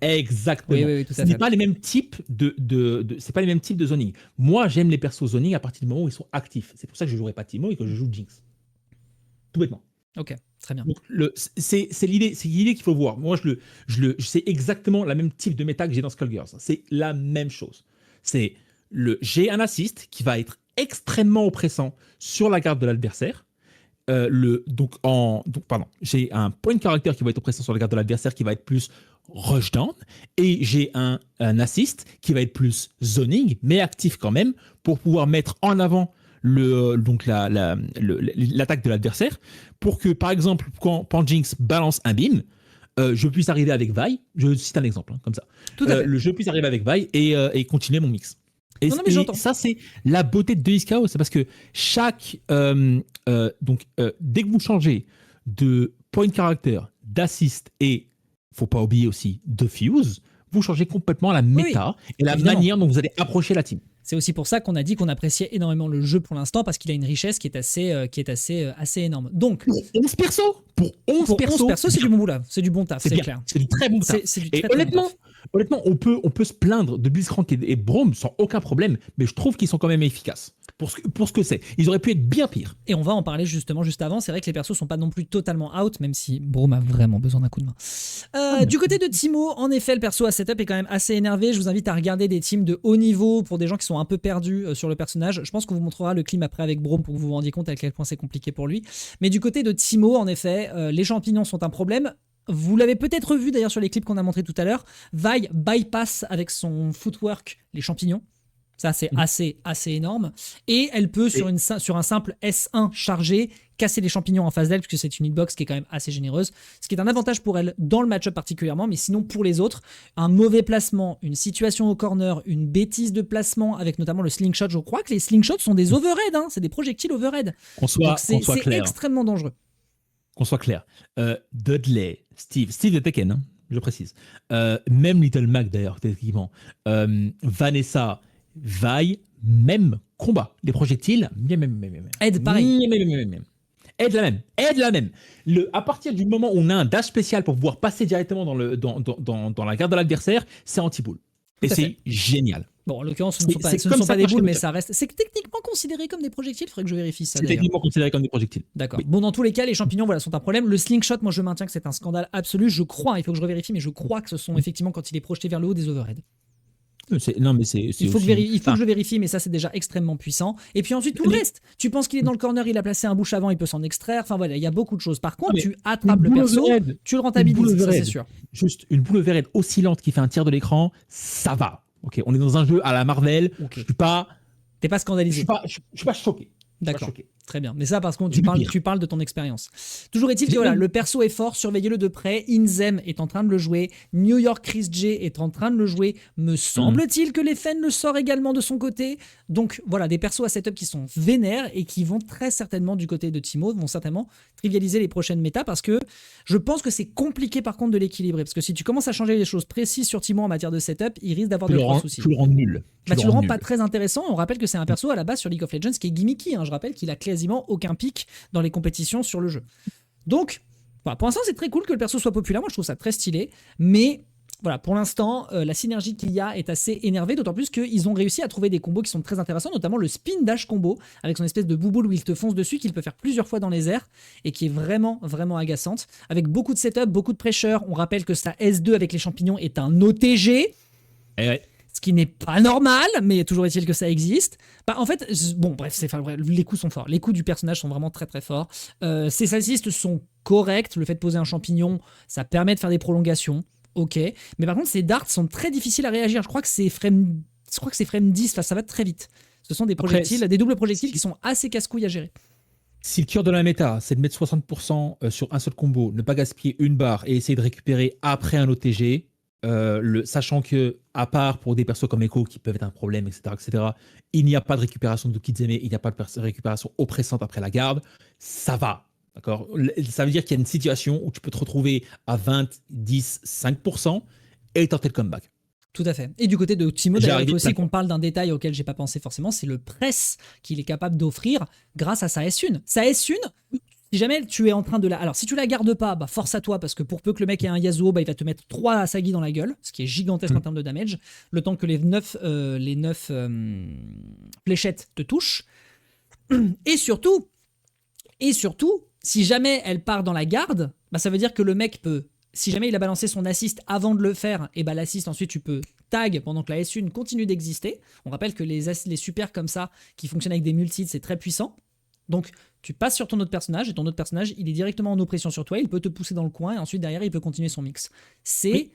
Exactement. Oui, tout à Ce n'est pas les mêmes types c'est pas les mêmes types de zoning. Moi, j'aime les persos zoning à partir du moment où ils sont actifs. C'est pour ça que je jouerai pas Timo et que je joue Jinx. Tout bêtement. Ok, très bien. Donc, c'est l'idée qu'il faut voir. Moi, c'est exactement la même type de méta que j'ai dans Skullgirls. C'est la même chose. C'est j'ai un assist qui va être extrêmement oppressant sur la garde de l'adversaire. J'ai un point character qui va être oppressant sur la garde de l'adversaire qui va être plus rush down, et j'ai un assist qui va être plus zoning, mais actif quand même, pour pouvoir mettre en avant l'attaque de l'adversaire, pour que, par exemple, quand Jinx balance un beam, je puisse arriver avec Vi, je cite un exemple, comme ça. Tout à fait. Je puisse arriver avec Vi et continuer mon mix. Et, Non, mais j'entends. ça, c'est la beauté de Deus Chaos, c'est parce que dès que vous changez de point character, d'assist et, faut pas oublier aussi, de fuse, vous changez complètement la méta et la manière dont vous allez approcher la team. C'est aussi pour ça qu'on a dit qu'on appréciait énormément le jeu pour l'instant, parce qu'il a une richesse qui est assez énorme. Donc, pour 11 persos, c'est du bon boulot, c'est du bon taf, c'est clair. C'est du très bon taf. Et honnêtement, on peut se plaindre de Blitzcrank et Braum sans aucun problème, mais je trouve qu'ils sont quand même efficaces pour ce que c'est. Ils auraient pu être bien pires. Et on va en parler justement juste avant. C'est vrai que les persos sont pas non plus totalement out, même si Braum a vraiment besoin d'un coup de main. Du côté de Teemo, en effet, le perso à setup est quand même assez énervé. Je vous invite à regarder des teams de haut niveau pour des gens qui sont un peu perdus sur le personnage. Je pense qu'on vous montrera le clip après avec Braum pour que vous vous rendiez compte à quel point c'est compliqué pour lui. Mais du côté de Teemo, en effet, les champignons sont un problème. Vous l'avez peut-être vu d'ailleurs sur les clips qu'on a montrés tout à l'heure. Vi bypass avec son footwork les champignons. Ça, c'est assez énorme. Et elle peut, sur un simple S1 chargé, casser les champignons en face d'elle, puisque c'est une hitbox qui est quand même assez généreuse. Ce qui est un avantage pour elle dans le match-up particulièrement, mais sinon pour les autres, un mauvais placement, une situation au corner, une bêtise de placement, avec notamment le slingshot. Je crois que les slingshots sont des overhead, hein, c'est des projectiles overhead. Donc c'est extrêmement dangereux. Qu'on soit clair. Dudley, Steve de Tekken, hein, je précise. Même Little Mac d'ailleurs, techniquement. Vanessa, Vi, même combat. Les projectiles, Aide pareil. Aide la même. À partir du moment où on a un dash spécial pour pouvoir passer directement dans la garde de l'adversaire, c'est anti-boule. Et c'est génial. Bon, en l'occurrence, ce ne sont pas des boules, mais ça reste. C'est techniquement considéré comme des projectiles. Il faudrait que je vérifie ça. C'est techniquement considéré comme des projectiles. D'accord. Oui. Bon, dans tous les cas, les champignons sont un problème. Le slingshot, moi, je maintiens que c'est un scandale absolu. Je crois, il faut que je revérifie, mais je crois que ce sont effectivement, quand il est projeté vers le haut, des overheads. Non, mais c'est il faut que je vérifie, mais ça c'est déjà extrêmement puissant. Et puis ensuite tout le reste. Tu penses qu'il est dans le corner, il a placé un bouche avant, il peut s'en extraire. Enfin voilà, il y a beaucoup de choses. Par contre, tu attrapes le perso, tu le rentabilises, ça c'est sûr. Juste une boule overhead oscillante qui fait un tiers de l'écran, ça va. Ok, on est dans un jeu à la Marvel. Okay. T'es pas scandalisé. Je suis pas choqué. D'accord. Très bien. Mais ça, parce que tu parles de ton expérience. Toujours est-il que voilà, le perso est fort, surveillez-le de près. Inzem est en train de le jouer. New York Chris J est en train de le jouer. Me semble-t-il que Leffen le sort également de son côté. Donc voilà, des persos à setup qui sont vénères et qui vont très certainement du côté de Teemo, vont certainement trivialiser les prochaines métas, parce que je pense que c'est compliqué par contre de l'équilibrer. Parce que si tu commences à changer les choses précises sur Teemo en matière de setup, il risque d'avoir de gros soucis. Tu le rends nul. Tu le rends pas très intéressant. On rappelle que c'est un perso à la base sur League of Legends qui est gimmicky. Je rappelle qu'il a quasiment aucun pic dans les compétitions sur le jeu. Donc, voilà, pour l'instant, c'est très cool que le perso soit populaire. Moi, je trouve ça très stylé. Mais voilà, pour l'instant, la synergie qu'il y a est assez énervée, d'autant plus qu'ils ont réussi à trouver des combos qui sont très intéressants, notamment le spin dash combo, avec son espèce de bouboule où il te fonce dessus, qu'il peut faire plusieurs fois dans les airs, et qui est vraiment, vraiment agaçante. Avec beaucoup de setup, beaucoup de pressure. On rappelle que sa S2 avec les champignons est un OTG. Ce qui n'est pas normal, mais toujours est-il que ça existe. En fait, bon, bref, les coups sont forts. Les coups du personnage sont vraiment très très forts. Ses assists sont corrects. Le fait de poser un champignon, ça permet de faire des prolongations. Ok. Mais par contre, ces darts sont très difficiles à réagir. Je crois que c'est frame 10. Enfin, ça va très vite. Ce sont des projectiles, des doubles projectiles qui sont assez casse-couilles à gérer. Si le cœur de la méta, c'est de mettre 60% sur un seul combo, ne pas gaspiller une barre et essayer de récupérer après un OTG, sachant que, à part pour des persos comme Echo qui peuvent être un problème, etc., il n'y a pas de récupération de Kizeme, il n'y a pas de récupération oppressante après la garde, ça va. D'accord. Ça veut dire qu'il y a une situation où tu peux te retrouver à 20, 10, 5% et tenter le comeback. Tout à fait. Et du côté de Teemo, d'ailleurs, il faut aussi qu'on parle d'un détail auquel j'ai pas pensé forcément, c'est le press qu'il est capable d'offrir grâce à sa S1. Sa S1, si jamais tu es en train de la... Alors, si tu la gardes pas, bah force à toi, parce que pour peu que le mec ait un Yasuo, bah, il va te mettre 3 Asagi dans la gueule, ce qui est gigantesque en termes de damage, le temps que les 9 fléchettes te touchent. Et surtout, si jamais elle part dans la garde, bah, ça veut dire que le mec peut si jamais il a balancé son assist avant de le faire, et bah l'assist ensuite tu peux tag pendant que la S1 continue d'exister. On rappelle que les super comme ça qui fonctionnent avec des multis, c'est très puissant. Donc tu passes sur ton autre personnage et ton autre personnage il est directement en oppression sur toi, il peut te pousser dans le coin et ensuite derrière il peut continuer son mix. C'est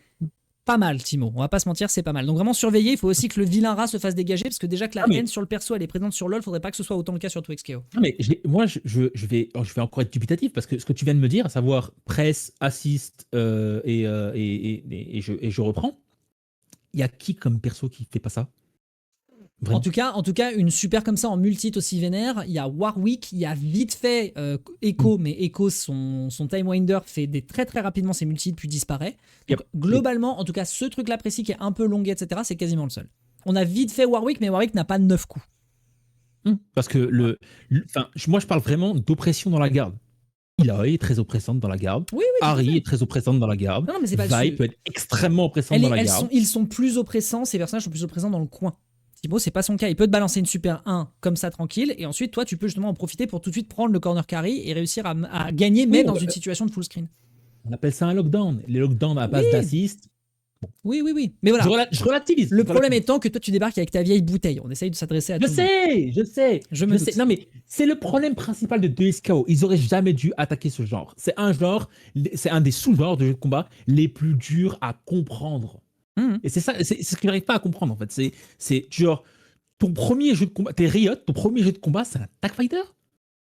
pas mal, Timo, on va pas se mentir, c'est pas mal. Donc vraiment surveiller, il faut aussi que le vilain rat se fasse dégager parce que déjà que la haine sur le perso elle est présente sur LoL, faudrait pas que ce soit autant le cas sur 2xKO. Non, mais moi, je vais encore être dubitatif parce que ce que tu viens de me dire, à savoir presse, assist et je reprends, il y a qui comme perso qui fait pas ça? En tout cas, une super comme ça en multi aussi vénère, il y a Warwick, il y a vite fait Echo, mais Echo, son Timewinder fait des très très rapidement ses multis puis disparaît. Donc, globalement, en tout cas, ce truc-là précis qui est un peu longué, etc., c'est quasiment le seul. On a vite fait Warwick, mais Warwick n'a pas 9 coups. Parce que moi je parle vraiment d'oppression dans la garde. Illaoi est très oppressante dans la garde. Oui, Ahri est très oppressante dans la garde. Non, mais c'est pas Vi peut être extrêmement oppressante dans la garde. Ils sont plus oppressants, ces personnages sont plus oppressants dans le coin. Thibaut, c'est pas son cas. Il peut te balancer une super 1 comme ça tranquille, et ensuite, toi, tu peux justement en profiter pour tout de suite prendre le corner carry et réussir à gagner, mais dans une situation de full screen. On appelle ça un lockdown. Les lockdowns à base d'assist. Oui. Mais voilà. Je relativise. Le problème étant que toi, tu débarques avec ta vieille bouteille. On essaye de s'adresser à tout le monde. Je sais. Non, mais c'est le problème principal de 2SKO. Ils auraient jamais dû attaquer ce genre. C'est un des sous-genres de jeux de combat les plus durs à comprendre. Et c'est ça, c'est ce qu'ils n'arrivent pas à comprendre en fait. C'est genre, ton premier jeu de combat, t'es Riot, ton premier jeu de combat, c'est un Tag Fighter.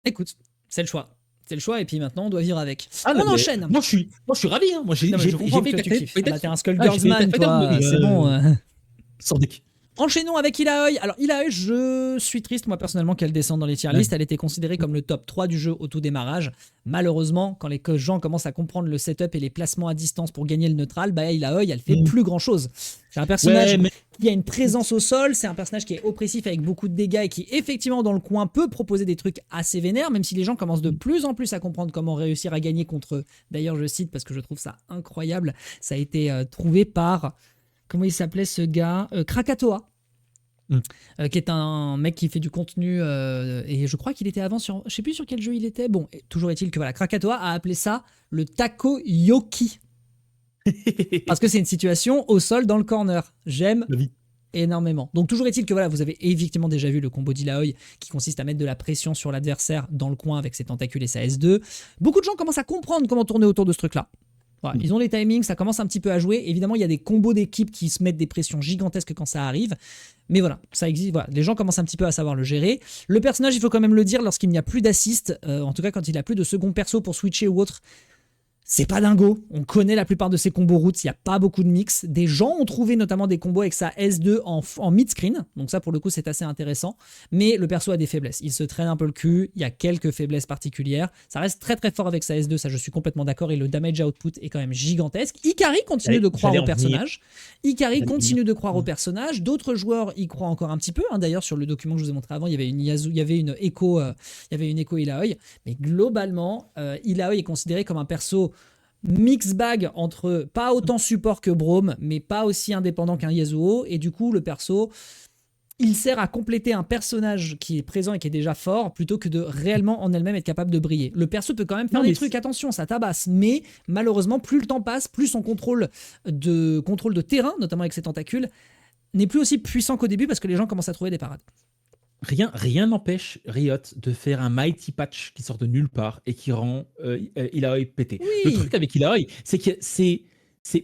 Écoute, c'est le choix. C'est le choix et puis maintenant on doit vivre avec. On enchaîne. Moi je suis ravi. Hein. Moi j'ai fait tu kiffes. T'es un Skullgirlsman, toi. C'est bon. Sans deck. Enchaînons avec Illaoi. Alors Illaoi, je suis triste moi personnellement qu'elle descende dans les tier list. Elle était considérée comme le top 3 du jeu au tout démarrage. Malheureusement, quand les gens commencent à comprendre le setup et les placements à distance pour gagner le neutral, bah Illaoi, elle fait plus grand chose. C'est un personnage qui a une présence au sol, c'est un personnage qui est oppressif avec beaucoup de dégâts et qui effectivement dans le coin peut proposer des trucs assez vénères, même si les gens commencent de plus en plus à comprendre comment réussir à gagner contre eux. D'ailleurs, je cite parce que je trouve ça incroyable, ça a été trouvé par... Comment il s'appelait ce gars Krakatoa. Qui est un mec qui fait du contenu et je crois qu'il était avant sur... Je sais plus sur quel jeu il était. Bon, toujours est-il que voilà, Krakatoa a appelé ça le Taco Yoki. Parce que c'est une situation au sol dans le corner. J'aime énormément. Donc toujours est-il que voilà, vous avez effectivement déjà vu le combo d'Illaoi qui consiste à mettre de la pression sur l'adversaire dans le coin avec ses tentacules et sa S2. Beaucoup de gens commencent à comprendre comment tourner autour de ce truc-là. Voilà, ils ont les timings, ça commence un petit peu à jouer. Évidemment, il y a des combos d'équipes qui se mettent des pressions gigantesques quand ça arrive. Mais voilà, ça existe. Voilà, les gens commencent un petit peu à savoir le gérer. Le personnage, il faut quand même le dire, lorsqu'il n'y a plus d'assist, en tout cas quand il n'a plus de second perso pour switcher ou autre, c'est pas dingo. On connaît la plupart de ces combos routes, il n'y a pas beaucoup de mix. Des gens ont trouvé notamment des combos avec sa S2 en mid-screen. Donc ça, pour le coup, c'est assez intéressant. Mais le perso a des faiblesses. Il se traîne un peu le cul. Il y a quelques faiblesses particulières. Ça reste très très fort avec sa S2. Ça, je suis complètement d'accord. Et le damage output est quand même gigantesque. Ikari continue de croire au personnage. D'autres joueurs y croient encore un petit peu. D'ailleurs, sur le document que je vous ai montré avant, il y avait une Echo Illaoi. Mais globalement, Illaoi est considéré comme un perso mix bag entre pas autant support que Braum, mais pas aussi indépendant qu'un Yasuo, et du coup le perso il sert à compléter un personnage qui est présent et qui est déjà fort plutôt que de réellement en elle-même être capable de briller. Le perso peut quand même faire des trucs, attention, ça tabasse, mais malheureusement plus le temps passe, plus son contrôle de terrain, notamment avec ses tentacules, n'est plus aussi puissant qu'au début parce que les gens commencent à trouver des parades. Rien n'empêche Riot de faire un mighty patch qui sort de nulle part et qui rend Illaoi pété. Oui. Le truc avec Illaoi, c'est que c'est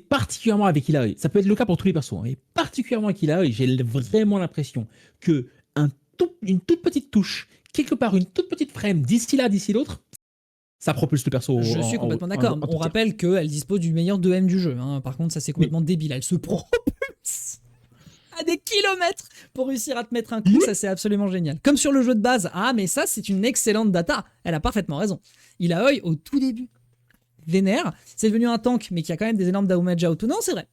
particulièrement avec Illaoi. Ça peut être le cas pour tous les persos, mais particulièrement avec Illaoi, j'ai vraiment l'impression que une toute petite touche, quelque part une toute petite frame d'ici là, d'ici l'autre, ça propulse le perso. Je suis complètement d'accord. On rappelle qu'elle dispose du meilleur 2M du jeu. Par contre, ça c'est complètement débile. Elle se propulse à des kilomètres pour réussir à te mettre un coup, ça c'est absolument génial. Comme sur le jeu de base, mais ça c'est une excellente data, elle a parfaitement raison. Illaoi au tout début, vénère, c'est devenu un tank mais qui a quand même des énormes damage out. Non, c'est vrai.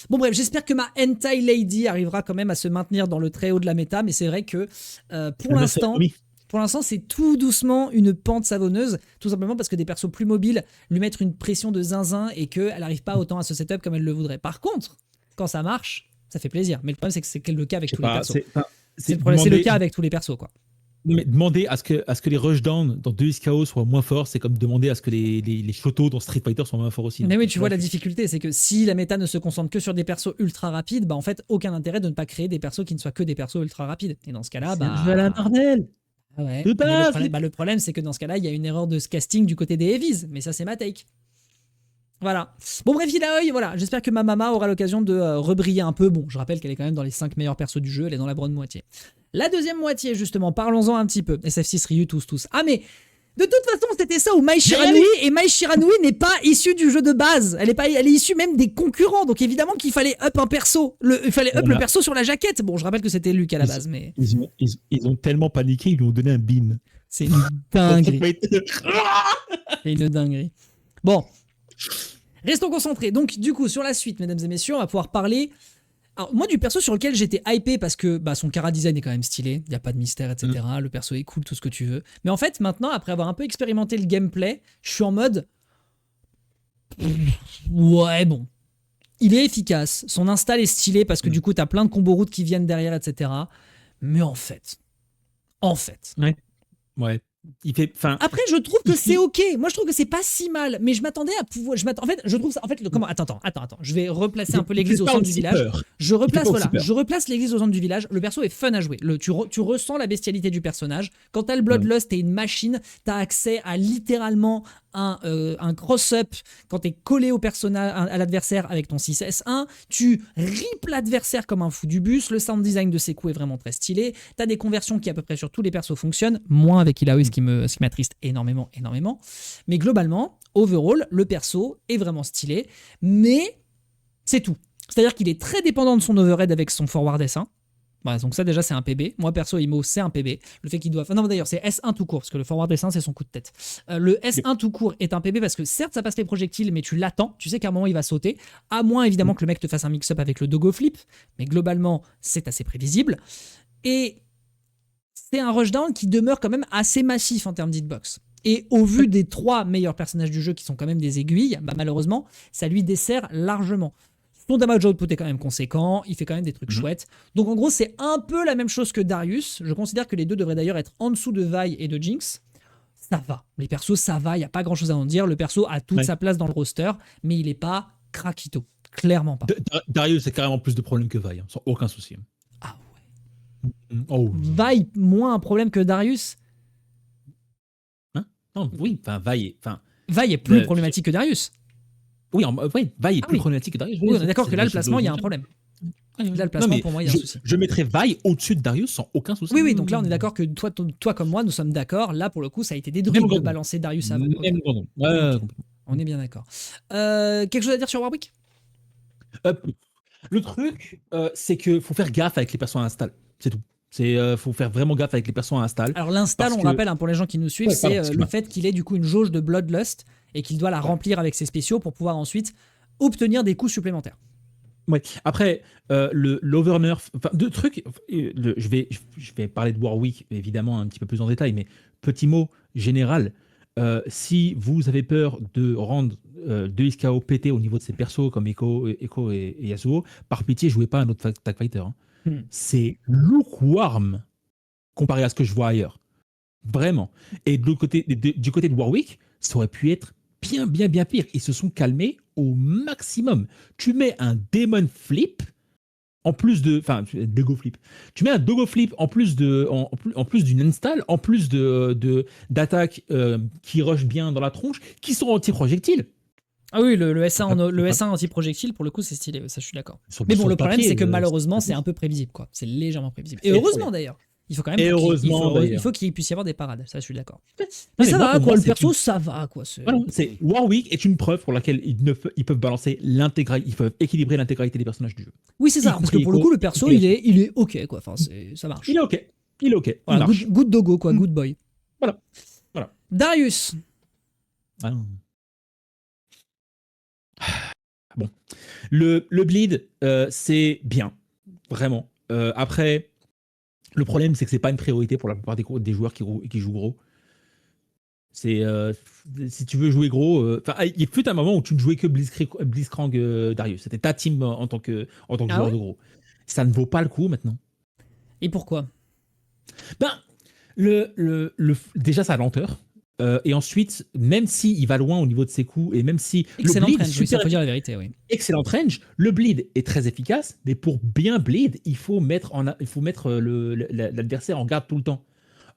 Bon bref, j'espère que ma Hentai Lady arrivera quand même à se maintenir dans le très haut de la méta, mais c'est vrai que pour l'instant, c'est tout doucement une pente savonneuse, tout simplement parce que des persos plus mobiles lui mettent une pression de zinzin et qu'elle n'arrive pas autant à se setup comme elle le voudrait. Par contre, quand ça marche, ça fait plaisir. Mais le problème, c'est que c'est le cas avec tous les persos. C'est le cas avec tous les persos, quoi. Mais demander à ce que les rushdown dans 2SKO soient moins forts, c'est comme demander à ce que les shotos dans Street Fighter soient moins forts aussi. Mais Donc, oui, tu vois, la c'est- difficulté, c'est que si la méta ne se concentre que sur des persos ultra rapides, bah en fait, aucun intérêt de ne pas créer des persos qui ne soient que des persos ultra rapides. Et dans ce cas-là, c'est un jeu à la bah. Marvel. Ah ouais. De Mais base, le problème, c'est que dans ce cas-là, il y a une erreur de casting du côté des heavies. Mais ça, c'est ma take. Voilà. Bon, bref, Ilaoi, voilà. J'espère que ma maman aura l'occasion de rebriller un peu. Bon, je rappelle qu'elle est quand même dans les 5 meilleurs persos du jeu. Elle est dans la bonne moitié. La deuxième moitié, justement, parlons-en un petit peu. SF6 Ryu, tous. Ah, mais de toute façon, c'était ça où Mai Shiranui, et Mai Shiranui n'est pas issue du jeu de base. Elle est issue même des concurrents. Donc évidemment qu'il fallait up un perso. Il fallait up le perso sur la jaquette. Bon, je rappelle que c'était Luke à la base, mais. Ils ont tellement paniqué, ils lui ont donné un beam. C'est une dinguerie. C'est une dinguerie. Bon. Restons concentrés. Donc, du coup, sur la suite, mesdames et messieurs, on va pouvoir parler. Alors, moi, du perso sur lequel j'étais hypé parce que bah, son chara design est quand même stylé, il n'y a pas de mystère, etc. Le perso est cool, tout ce que tu veux. Mais en fait, maintenant, après avoir un peu expérimenté le gameplay, je suis en mode. Ouais, bon. Il est efficace, son install est stylé parce que du coup, t'as plein de combos routes qui viennent derrière, etc. Mais en fait. Ouais. Il fait. Enfin. Après, je trouve que c'est ok. Moi, je trouve que c'est pas si mal. Mais je m'attendais à pouvoir. En fait, je trouve ça. En fait, comment. Attends. Je vais replacer un peu l'église au centre du village. Je replace l'église au centre du village. Le perso est fun à jouer. Tu ressens la bestialité du personnage. Quand t'as le Bloodlust, t'es une machine. T'as accès à littéralement un cross-up quand t'es collé au personnage, à l'adversaire avec ton 6S1. Tu ripes l'adversaire comme un fou du bus. Le sound design de ses coups est vraiment très stylé. T'as des conversions qui à peu près sur tous les persos fonctionnent. Moins avec Ilaoi, ce qui m'attriste énormément. Mais globalement, overall, le perso est vraiment stylé. Mais c'est tout. C'est-à-dire qu'il est très dépendant de son overhead avec son forward S1. Voilà, donc ça déjà c'est un PB. Moi perso Imo c'est un PB. Le fait qu'il doit... non d'ailleurs c'est S1 tout court parce que le forward S1 c'est son coup de tête. Le S1 tout court est un PB parce que certes ça passe les projectiles mais tu l'attends. Tu sais qu'à un moment il va sauter. À moins évidemment que le mec te fasse un mix-up avec le dogo flip. Mais globalement c'est assez prévisible. Et c'est un rushdown qui demeure quand même assez massif en termes d'hitbox. Et au vu des 3 meilleurs personnages du jeu qui sont quand même des aiguilles, bah malheureusement ça lui dessert largement. Son damage output est quand même conséquent, il fait quand même des trucs chouettes. Donc en gros, c'est un peu la même chose que Darius. Je considère que les deux devraient d'ailleurs être en dessous de Vi et de Jinx. Ça va. Les persos, ça va, il n'y a pas grand chose à en dire. Le perso a toute sa place dans le roster, mais il n'est pas craquito. Clairement pas. Darius, c'est carrément plus de problèmes que Vi, sans aucun souci. Ah ouais. Oh. Vi, moins un problème que Darius. Hein? Non, oui, Vi est plus problématique que Darius. Oui, Vi est plus problématique que Darius. Oui, on est d'accord que là, le placement, il y a un problème. Là, le placement, pour moi, il y a un souci. Je mettrais Vi au-dessus de Darius sans aucun souci. Oui, donc là, on est d'accord que toi comme moi, nous sommes d'accord. Là, pour le coup, ça a été des druides de balancer Darius avant. On est bien d'accord. Quelque chose à dire sur Warwick? Le truc, c'est qu'il faut faire gaffe avec les persos à install. C'est tout. Faut faire vraiment gaffe avec les persos à install. Alors l'install, on rappelle pour les gens qui nous suivent, c'est le fait qu'il ait du coup une jauge de Bloodlust et qu'il doit la remplir avec ses spéciaux pour pouvoir ensuite obtenir des coups supplémentaires. Ouais. Après, l'overnerf, deux trucs. Je vais parler de Warwick évidemment un petit peu plus en détail, mais petit mot général. Si vous avez peur de rendre 2SKO pété au niveau de ses persos comme Echo et Yasuo, par pitié, jouez pas un autre Tag Fighter. Hein. C'est lukewarm comparé à ce que je vois ailleurs. Vraiment. Et du côté de Warwick, ça aurait pu être bien pire. Ils se sont calmés au maximum. Tu mets un Demon Flip en plus de... Enfin, Dogo Flip. Tu mets un Dogo Flip en plus d'une install, en plus d'attaques qui rushent bien dans la tronche, qui sont anti-projectiles. Ah oui, le S1 anti-projectile, pour le coup, c'est stylé, ça je suis d'accord. Mais bon, le problème, c'est que malheureusement, c'est un peu prévisible, quoi. C'est légèrement prévisible. Et heureusement d'ailleurs. Il faut quand même il faut qu'il puisse y avoir des parades, ça je suis d'accord. Mais ça va, quoi, le perso, ça va, quoi. Warwick est une preuve pour laquelle ils peuvent balancer l'intégralité, ils peuvent équilibrer l'intégralité des personnages du jeu. Oui, c'est ça, parce que pour le coup, le perso, il est ok, quoi. Enfin, ça marche. Il est ok. Voilà, good dogo, quoi, good boy. Voilà. Darius. Bon. Le bleed, c'est bien. Vraiment. Après, le problème, c'est que c'est pas une priorité pour la plupart des joueurs qui jouent gros. Si tu veux jouer gros, il fut un moment où tu ne jouais que Blitzcrank Darius. C'était ta team en tant que joueur de gros. Ça ne vaut pas le coup maintenant. Et pourquoi? Déjà, sa lenteur. Et ensuite, même s'il va loin au niveau de ses coups, et même si Excellent le bleed, range, oui, ça faut dire la vérité, oui. excellent range, le bleed est très efficace, mais pour bien bleed, il faut mettre, l'adversaire en garde tout le temps.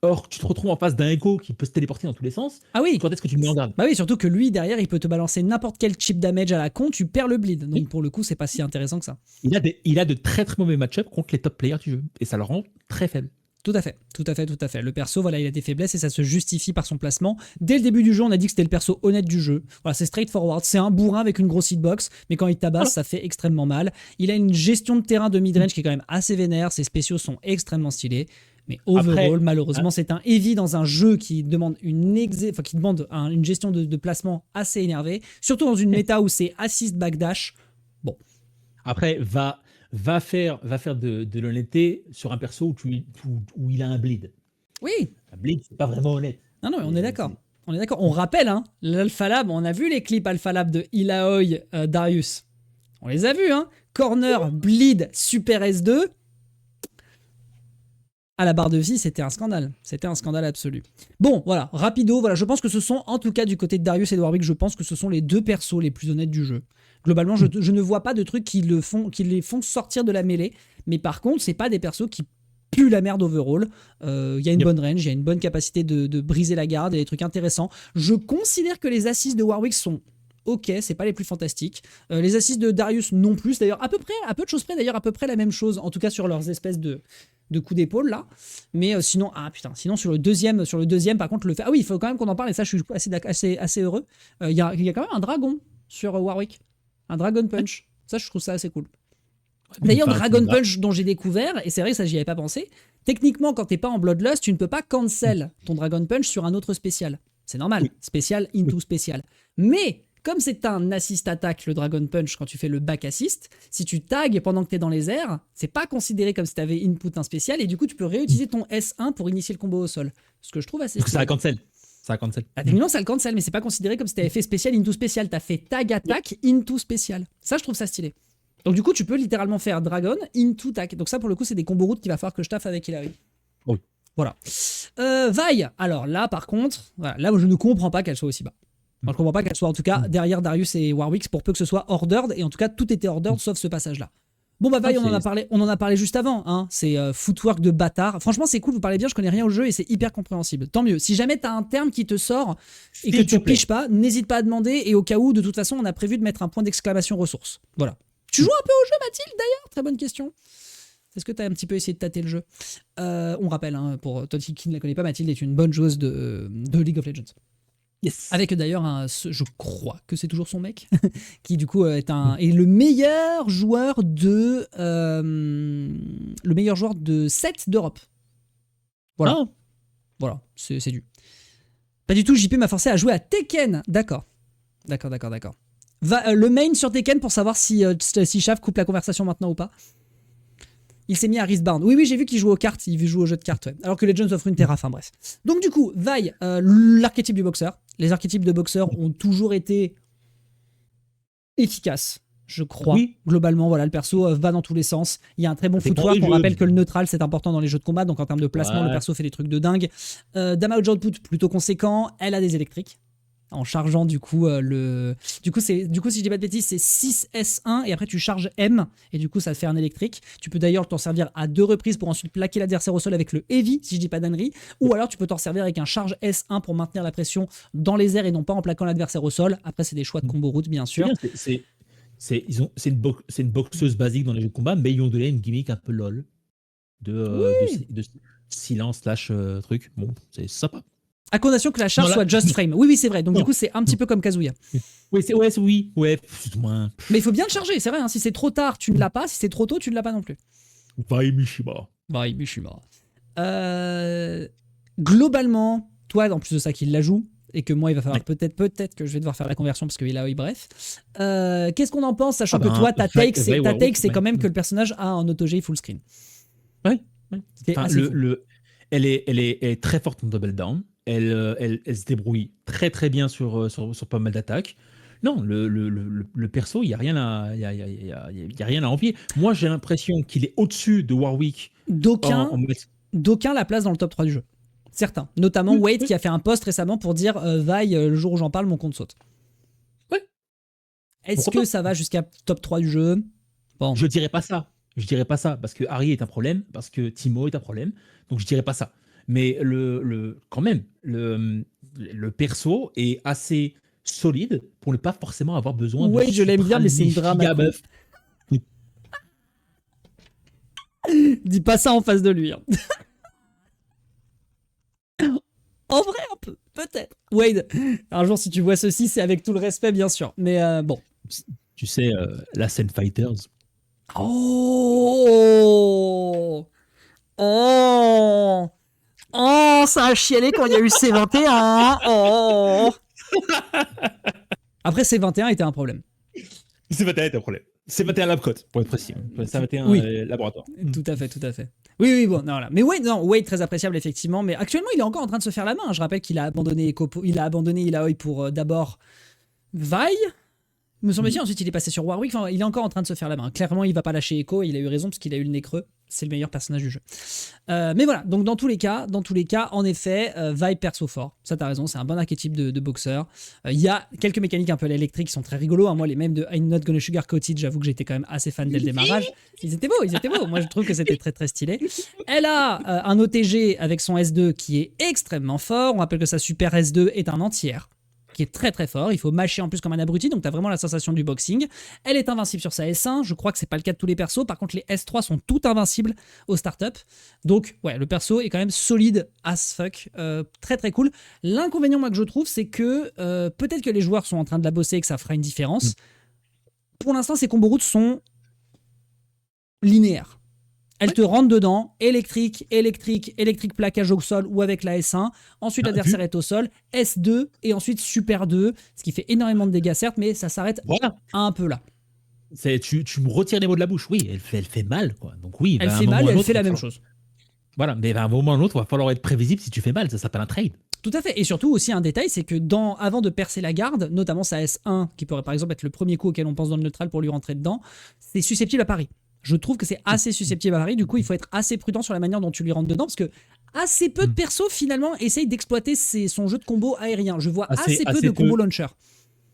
Or, tu te retrouves en face d'un Echo qui peut se téléporter dans tous les sens. Ah oui. Quand est-ce que tu le mets en garde? Bah oui, surtout que lui, derrière, il peut te balancer n'importe quel chip damage à la con, tu perds le bleed. Donc pour le coup, c'est pas si intéressant que ça. Il a de très très mauvais match-up contre les top players du jeu. Et ça le rend très faible. Tout à fait, tout à fait, tout à fait. Le perso, voilà, il a des faiblesses et ça se justifie par son placement. Dès le début du jeu, on a dit que c'était le perso honnête du jeu. Voilà, c'est straightforward. C'est un bourrin avec une grosse hitbox, mais quand il tabasse, ça fait extrêmement mal. Il a une gestion de terrain de midrange qui est quand même assez vénère. Ses spéciaux sont extrêmement stylés. Mais overall, Après, malheureusement, c'est un heavy dans un jeu qui demande une gestion de placement assez énervée. Surtout dans une méta où c'est assist backdash. Bon. Après, va faire de l'honnêteté sur un perso où il a un bleed. Oui. Un bleed, c'est pas vraiment honnête. Non, mais on est d'accord. On est d'accord. On rappelle, hein, l'Alpha Lab, on a vu les clips Alpha Lab de Ilaoi Darius. On les a vus, hein. Corner, bleed, super S2. À la barre de vie, c'était un scandale. C'était un scandale absolu. Bon, voilà, rapido, voilà, je pense que ce sont, en tout cas du côté de Darius et de Warwick, je pense que ce sont les deux persos les plus honnêtes du jeu. Globalement, je ne vois pas de trucs qui les font sortir de la mêlée. Mais par contre, c'est pas des persos qui puent la merde overall. Il y a une bonne range, il y a une bonne capacité de briser la garde, et des trucs intéressants. Je considère que les assists de Warwick sont ok, c'est pas les plus fantastiques. Les assists de Darius non plus, d'ailleurs, à peu de choses près, d'ailleurs, à peu près la même chose, en tout cas sur leurs espèces de coups d'épaule là. Mais sinon, sinon sur le deuxième, par contre, le fait. Ah oui, il faut quand même qu'on en parle, et ça, je suis assez heureux. Il y a quand même un dragon sur Warwick. Un Dragon Punch. Ça, je trouve ça assez cool. D'ailleurs, Dragon Punch dont j'ai découvert, et c'est vrai que ça, j'y avais pas pensé, techniquement, quand t'es pas en Bloodlust, tu ne peux pas cancel ton Dragon Punch sur un autre spécial. C'est normal. Oui. Spécial into spécial. Mais, comme c'est un assist attack, le Dragon Punch, quand tu fais le back assist, si tu tags pendant que t'es dans les airs, c'est pas considéré comme si t'avais input un spécial, et du coup, tu peux réutiliser ton S1 pour initier le combo au sol. Ce que je trouve assez. Parce que ça a cancel. Techniquement, ça le cancel, mais c'est pas considéré comme si t'avais fait spécial into spécial. T'as fait tag attack into spécial. Ça, je trouve ça stylé. Donc, du coup, tu peux littéralement faire dragon into tag. Donc, ça, pour le coup, c'est des combos routes qu'il va falloir que je taffe avec Hilary. Oui. Voilà. Vi. Alors là, par contre, voilà, là, je ne comprends pas qu'elle soit aussi bas. Enfin, je comprends pas qu'elle soit en tout cas derrière Darius et Warwick, pour peu que ce soit ordered. Et en tout cas, tout était ordered sauf ce passage-là. Bon bah Vi, on en a parlé juste avant, hein. C'est footwork de bâtard. Franchement, c'est cool, vous parlez bien, je connais rien au jeu et c'est hyper compréhensible. Tant mieux. Si jamais t'as un terme qui te sort et que tu piges pas, n'hésite pas à demander, et au cas où, de toute façon, on a prévu de mettre un point d'exclamation ressources. Voilà. Tu joues un peu au jeu, Mathilde, d'ailleurs? Très bonne question. Est-ce que tu as un petit peu essayé de tâter le jeu? On rappelle, hein, pour toi qui ne la connais pas, Mathilde est une bonne joueuse de League of Legends. Yes. Avec d'ailleurs, je crois que c'est toujours son mec, qui du coup est le meilleur joueur de 7 d'Europe. Voilà. Oh. Voilà, c'est dû. Pas du tout, JP m'a forcé à jouer à Tekken. D'accord. Le main sur Tekken pour savoir si Shav coupe la conversation maintenant ou pas. Il s'est mis à Riftbound. Oui, j'ai vu qu'il joue aux cartes, il joue aux jeux de cartes, ouais. Alors que Legends of Runeterra, enfin bref. Donc du coup, Vi, l'archétype du boxeur. Les archétypes de boxeurs ont toujours été efficaces, je crois. Oui. Globalement, voilà, le perso va dans tous les sens. Il y a un très bon footwork. On rappelle que le neutral, c'est important dans les jeux de combat, donc en termes de placement, le perso fait des trucs de dingue. Damage output plutôt conséquent. Elle a des électriques. En chargeant du coup si je dis pas de bêtises, c'est 6S1 et après tu charges M et du coup ça te fait un électrique. Tu peux d'ailleurs t'en servir à 2 reprises pour ensuite plaquer l'adversaire au sol avec le heavy, si je dis pas d'ânerie, ou alors tu peux t'en servir avec un charge S1 pour maintenir la pression dans les airs et non pas en plaquant l'adversaire au sol. Après c'est des choix de combo route bien sûr. C'est une boxeuse basique dans les jeux de combat, mais ils ont donné une gimmick un peu lol de silence / truc. Bon, c'est sympa. À condition que la charge soit just frame. Oui, c'est vrai. Donc, du coup, c'est un petit peu comme Kazuya. Oui, plus ou moins. Mais il faut bien le charger, c'est vrai. Hein. Si c'est trop tard, tu ne l'as pas. Si c'est trop tôt, tu ne l'as pas non plus. Vai Mishima. Globalement, toi, en plus de ça, qu'il la joue, et que moi, il va falloir peut-être que je vais devoir faire la conversion parce qu'il a eu, bref. Qu'est-ce qu'on en pense, sachant que toi, ta take, c'est quand même que le personnage a un auto-G full screen. Ouais. Enfin, elle est très forte en double down. Elle se débrouille très très bien sur pas mal d'attaques. Non, le perso, il n'y a rien à envier. Moi, j'ai l'impression qu'il est au-dessus de Warwick. D'aucuns la place dans le top 3 du jeu. Certains. Notamment Wade qui a fait un post récemment pour dire Vi, le jour où j'en parle, mon compte saute. Ouais. Est-ce Pourquoi que pas ça va jusqu'à top 3 du jeu? Bon. Je dirais pas ça. Je dirais pas ça parce que Harry est un problème, parce que Timo est un problème. Donc je dirais pas ça. Mais quand même, le perso est assez solide pour ne pas forcément avoir besoin de Wade, je l'aime bien, mais c'est une drama queen. meuf. Dis pas ça en face de lui. Hein. En vrai, un peu, peut-être. Wade, un jour, si tu vois ceci, c'est avec tout le respect, bien sûr. Mais bon. Tu sais, la scène Fighters. Oh Oh Oh, ça a chialé quand il y a eu C21. Oh Après, C21 était un problème. C21 est un problème. C21 Labcoat, pour être précis. C21 Oui. Laboratoire. Tout à fait, tout à fait. Oui, oui, bon, non, voilà. Mais Wade, très appréciable, effectivement. Mais actuellement, il est encore en train de se faire la main. Je rappelle qu'il a abandonné Ilaoi pour d'abord Vi. Me semble-t-il, ensuite il est passé sur Warwick. Enfin, il est encore en train de se faire la main. Clairement, il va pas lâcher Echo. Il a eu raison parce qu'il a eu le nez creux. C'est le meilleur personnage du jeu. Mais voilà, donc dans tous les cas, en effet, Vi perso fort. Ça, t'as raison, c'est un bon archétype de boxeur. Il y a quelques mécaniques un peu à l'électrique qui sont très rigolos. Hein. Moi, les mêmes de I'm Not Gonna Sugarcoat It, j'avoue que j'étais quand même assez fan dès le démarrage. Ils étaient beaux. Moi, je trouve que c'était très très stylé. Elle a un OTG avec son S2 qui est extrêmement fort. On rappelle que sa super S2 est un entière, qui est très très fort. Il faut mâcher en plus comme un abruti, donc tu as vraiment la sensation du boxing. Elle est invincible sur sa S1, je crois que c'est pas le cas de tous les persos. Par contre, les S3 sont tout invincibles au startup. Donc, ouais, le perso est quand même solide as fuck. Très très cool. L'inconvénient, moi, que je trouve, c'est que peut-être que les joueurs sont en train de la bosser et que ça fera une différence. Pour l'instant, ces combo routes sont linéaires. Elle te rentre dedans, électrique, plaquage au sol ou avec la S1. Ensuite, l'adversaire est au sol, S2 et ensuite Super 2, ce qui fait énormément de dégâts, certes, mais ça s'arrête un peu là. Tu me retires les mots de la bouche. Oui, elle fait mal, quoi. Donc oui, elle fait mal et elle fait la même chose. Voilà, mais à un moment ou à un autre, il va falloir être prévisible si tu fais mal. Ça s'appelle un trade. Tout à fait. Et surtout aussi un détail, c'est que avant de percer la garde, notamment sa S1, qui pourrait par exemple être le premier coup auquel on pense dans le neutral pour lui rentrer dedans, c'est susceptible à pari. Je trouve que c'est assez susceptible à pari. Du coup, il faut être assez prudent sur la manière dont tu lui rentres dedans, parce que assez peu de persos finalement essayent d'exploiter son jeu de combo aérien. Je vois assez peu de combo launcher.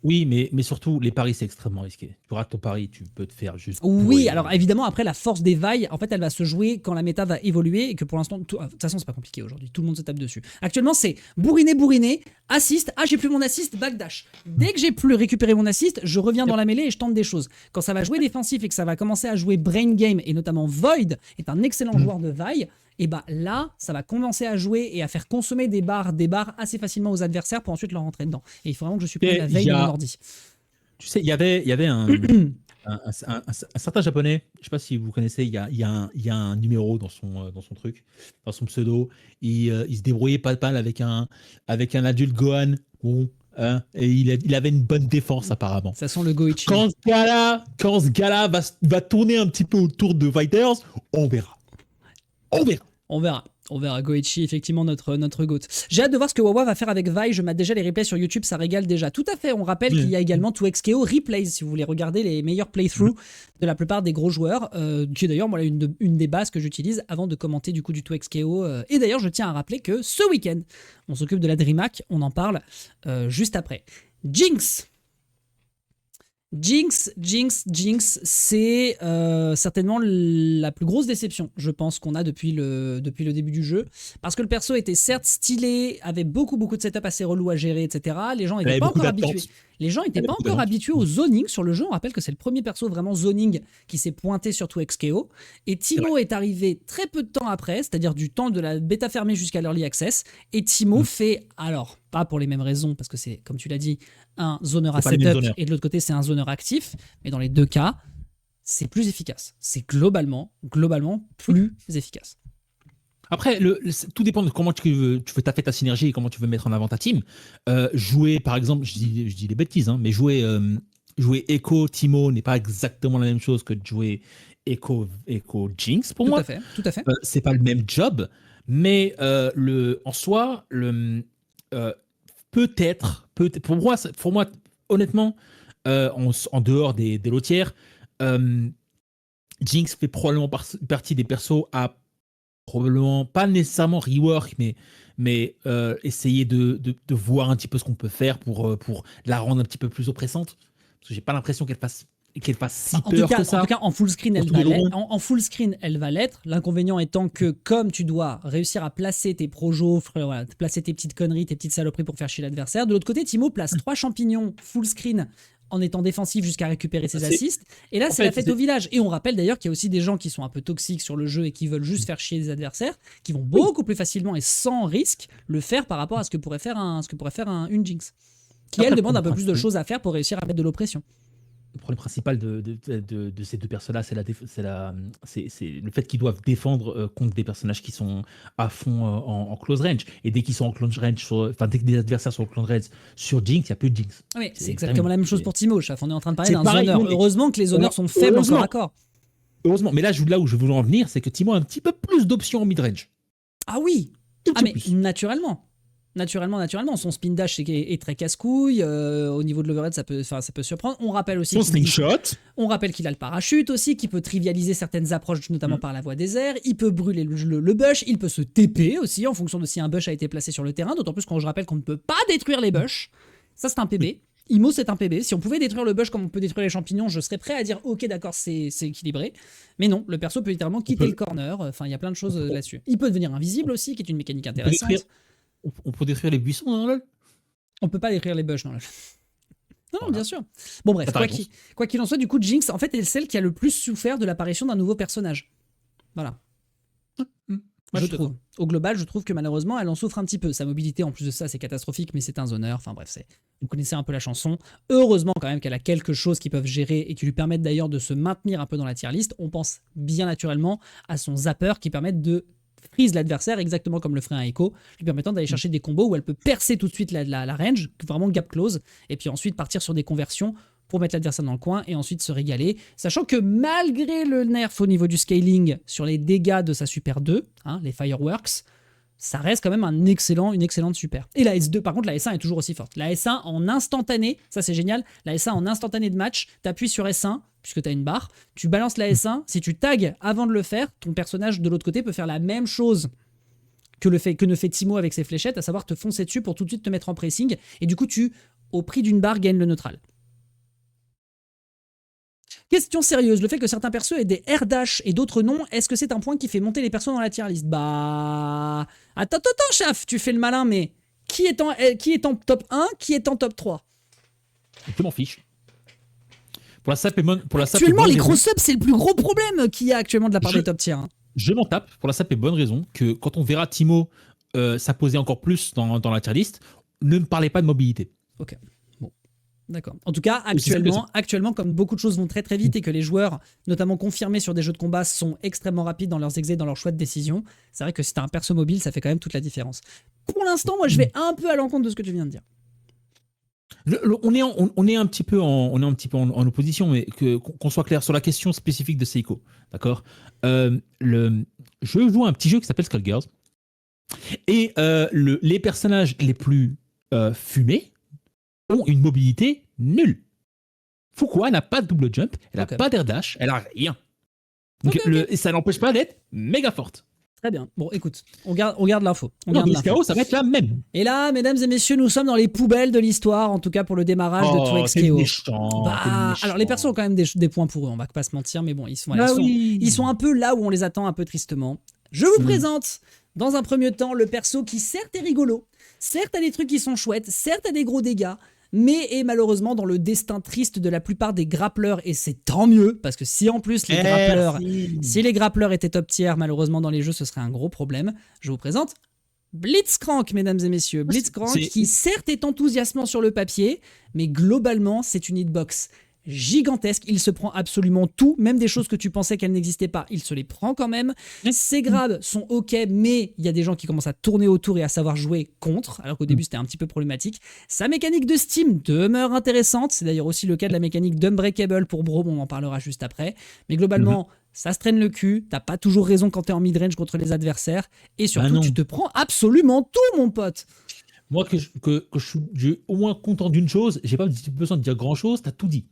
Oui, mais surtout, les paris, c'est extrêmement risqué. Tu rates ton pari, tu peux te faire juste... Oui, alors évidemment, après, la force des Vi, en fait, elle va se jouer quand la méta va évoluer et que pour l'instant, de toute façon, c'est pas compliqué aujourd'hui. Tout le monde se tape dessus. Actuellement, c'est bourriner, assist. Ah, j'ai plus mon assist, backdash. Dès que j'ai plus récupéré mon assist, je reviens dans la mêlée et je tente des choses. Quand ça va jouer défensif et que ça va commencer à jouer brain game, et notamment Void est un excellent joueur de Vi, et bah là, ça va commencer à jouer et à faire consommer des barres assez facilement aux adversaires pour ensuite leur rentrer dedans. Et il faut vraiment que je supprime la veille de mon ordi. Tu sais, il y avait un certain japonais, je sais pas si vous connaissez, il y a un numéro dans son truc, dans son pseudo. Il se débrouillait pas mal avec un adulte Gohan. Bon, hein, et il avait une bonne défense apparemment. Ça sent le Goichi. Quand ce gars-là va tourner un petit peu autour de Fighters, on verra. On verra Goichi, effectivement, notre GOAT. J'ai hâte de voir ce que Wawa va faire avec Vi. Je mate déjà les replays sur YouTube, ça régale déjà. Tout à fait, on rappelle qu'il y a également 2xKO Replays, si vous voulez regarder les meilleurs playthroughs de la plupart des gros joueurs, qui est d'ailleurs moi, une des bases que j'utilise avant de commenter du coup du 2xKO. Et d'ailleurs, je tiens à rappeler que ce week-end, on s'occupe de la DreamHack, on en parle juste après. Jinx, c'est certainement la plus grosse déception, je pense, qu'on a depuis le début du jeu. Parce que le perso était certes stylé, avait beaucoup de setup assez relou à gérer, etc. Les gens n'étaient pas encore habitués. Les gens n'étaient pas encore habitués au zoning sur le jeu. On rappelle que c'est le premier perso vraiment zoning qui s'est pointé sur 2xKO. Et Timo est arrivé très peu de temps après, c'est-à-dire du temps de la bêta fermée jusqu'à l'early access. Et Timo fait, alors, pas pour les mêmes raisons, parce que c'est, comme tu l'as dit, un zoneur à setup et de l'autre côté c'est un zoneur actif, mais dans les deux cas c'est plus efficace, c'est globalement plus efficace. Après, tout dépend de comment tu veux taffer ta synergie et comment tu veux mettre en avant ta team. Jouer, par exemple, je dis des bêtises, hein, mais jouer Echo Timo n'est pas exactement la même chose que de jouer Echo Jinx pour moi. Tout à fait. C'est pas le même job, mais en soi, peut-être, pour moi, honnêtement, en dehors des lotières, Jinx fait probablement partie des persos à probablement pas nécessairement rework, mais essayer de voir un petit peu ce qu'on peut faire pour la rendre un petit peu plus oppressante. Parce que j'ai pas l'impression qu'elle fasse si En tout peur cas, que ça. en tout cas, en full screen, Pour elle tout va le l'être. monde. En full screen, elle va l'être. L'inconvénient étant que, comme tu dois réussir à placer tes projos, voilà, placer tes petites conneries, tes petites saloperies pour faire chier l'adversaire, de l'autre côté, Timo place 3 champignons full screen en étant défensif jusqu'à récupérer ses C'est- assists. Et là, en c'est la fait, fête c'est- au village. Et on rappelle d'ailleurs qu'il y a aussi des gens qui sont un peu toxiques sur le jeu et qui veulent juste faire chier les adversaires, qui vont beaucoup plus facilement et sans risque le faire par rapport à ce que pourrait faire une Jinx. Qui, Après, elle, le demande un peu problème plus de choses à faire pour réussir à mettre de l'oppression. Le problème principal de ces deux personnages, c'est le fait qu'ils doivent défendre contre des personnages qui sont à fond en close range. Et dès qu'ils sont en close range, dès que des adversaires sont en close range sur Jinx, il n'y a plus de Jinx. Oui, c'est C'est exactement la même chose c'est- pour Timo, chef. On est en train de parler C'est d'un pareil, zoneur. oui, mais- Heureusement que les zoneurs sont faibles Heureusement. encore à corps. Heureusement, mais là, où je voulais en venir, c'est que Timo a un petit peu plus d'options en mid-range. Ah oui. Un Ah petit mais peu plus. naturellement. Naturellement. Son spin dash est très casse-couille. Au niveau de l'overhead, ça peut surprendre. On rappelle aussi Son qu'il slingshot. on rappelle qu'il a le parachute aussi, qui peut trivialiser certaines approches, notamment par la voie des airs. Il peut brûler le bush. Il peut se TP aussi, en fonction de si un bush a été placé sur le terrain. D'autant plus quand je rappelle qu'on ne peut pas détruire les bush. Ça, c'est un PB. Imo, c'est un PB. Si on pouvait détruire le bush comme on peut détruire les champignons, je serais prêt à dire ok, d'accord, c'est équilibré. Mais non, le perso peut littéralement quitter le corner. Enfin, il y a plein de choses là-dessus. Il peut devenir invisible aussi, qui est une mécanique On peut intéressante. on peut détruire les buissons dans LoL. On peut pas détruire les bush dans le. Non, Voilà. bien sûr. Bon, bref, T'as ta réponse. quoi qu'il en soit, du coup, Jinx, en fait, est celle qui a le plus souffert de l'apparition d'un nouveau personnage. Voilà. Je trouve. Au global, je trouve que malheureusement, elle en souffre un petit peu. Sa mobilité, en plus de ça, c'est catastrophique, mais c'est un zoneur. Enfin bref, vous connaissez un peu la chanson. Heureusement quand même qu'elle a quelque chose qui peuvent gérer et qui lui permettent d'ailleurs de se maintenir un peu dans la tier list. On pense bien naturellement à son zapper qui permettent de freeze l'adversaire, exactement comme le ferait un Echo, lui permettant d'aller chercher des combos où elle peut percer tout de suite la range, vraiment gap close, et puis ensuite partir sur des conversions pour mettre l'adversaire dans le coin et ensuite se régaler. Sachant que malgré le nerf au niveau du scaling sur les dégâts de sa Super 2, les Fireworks, ça reste quand même une excellente Super. Et la S2, par contre, la S1 est toujours aussi forte. La S1 en instantané, ça c'est génial, la S1 en instantané de match, t'appuies sur S1, puisque t'as une barre, tu balances la S1, si tu tags avant de le faire, ton personnage de l'autre côté peut faire la même chose que ne fait Timo avec ses fléchettes, à savoir te foncer dessus pour tout de suite te mettre en pressing, et du coup tu, au prix d'une barre, gagnes le neutral. Question sérieuse, le fait que certains persos aient des air dash et d'autres non, est-ce que c'est un point qui fait monter les persos dans la tier list? Bah... Attends, chef, tu fais le malin, mais qui est en top 1, qui est en top 3? Je m'en fiche. Pour la simple et bonne Actuellement, les raison- gros subs, c'est le plus gros problème qu'il y a actuellement de la part des top tiers. Je m'en tape pour la simple et bonne raison que quand on verra Timo s'imposer encore plus dans la tier list, ne me parlez pas de mobilité. Ok, bon. D'accord. En tout cas, C'est ça que actuellement, comme beaucoup de choses vont très très vite et que les joueurs, notamment confirmés sur des jeux de combat, sont extrêmement rapides dans leurs exés, dans leurs choix de décision, c'est vrai que si t'as un perso mobile, ça fait quand même toute la différence. Pour l'instant, moi, je vais un peu à l'encontre de ce que tu viens de dire. On est un petit peu en opposition, mais qu'on soit clair sur la question spécifique de Seiko, d'accord. Je joue à un petit jeu qui s'appelle Skullgirls et les personnages les plus fumés ont une mobilité nulle. Fukua n'a pas de double jump, elle n'a pas d'air dash, elle a rien. Donc, et ça n'empêche pas d'être méga forte. Très bien. Bon, écoute, on garde l'info. Non, XKO, ça va être la même. Et là, mesdames et messieurs, nous sommes dans les poubelles de l'histoire, en tout cas pour le démarrage de 2XKO. Alors, les persos ont quand même des points pour eux, on va pas se mentir, mais bon, ils sont un peu là où on les attend un peu tristement. Je vous présente, dans un premier temps, le perso qui certes est rigolo, certes a des trucs qui sont chouettes, certes a des gros dégâts, mais est malheureusement dans le destin triste de la plupart des grappleurs, et c'est tant mieux, parce que si en plus si les grappleurs étaient top tier, malheureusement dans les jeux, ce serait un gros problème. Je vous présente Blitzcrank, mesdames et messieurs. Blitzcrank qui certes est enthousiasmant sur le papier, mais globalement c'est une hitbox gigantesque, il se prend absolument tout, même des choses que tu pensais qu'elles n'existaient pas, il se les prend quand même. Ses grabs sont ok, mais il y a des gens qui commencent à tourner autour et à savoir jouer contre, alors qu'au début c'était un petit peu problématique. Sa mécanique de Steam demeure intéressante, c'est d'ailleurs aussi le cas de la mécanique d'Unbreakable pour Braum, on en parlera juste après, mais globalement ça se traîne le cul, t'as pas toujours raison quand t'es en mid-range contre les adversaires, et surtout tu te prends absolument tout, mon pote. Moi que je suis au moins content d'une chose, j'ai pas besoin de dire grand chose, t'as tout dit.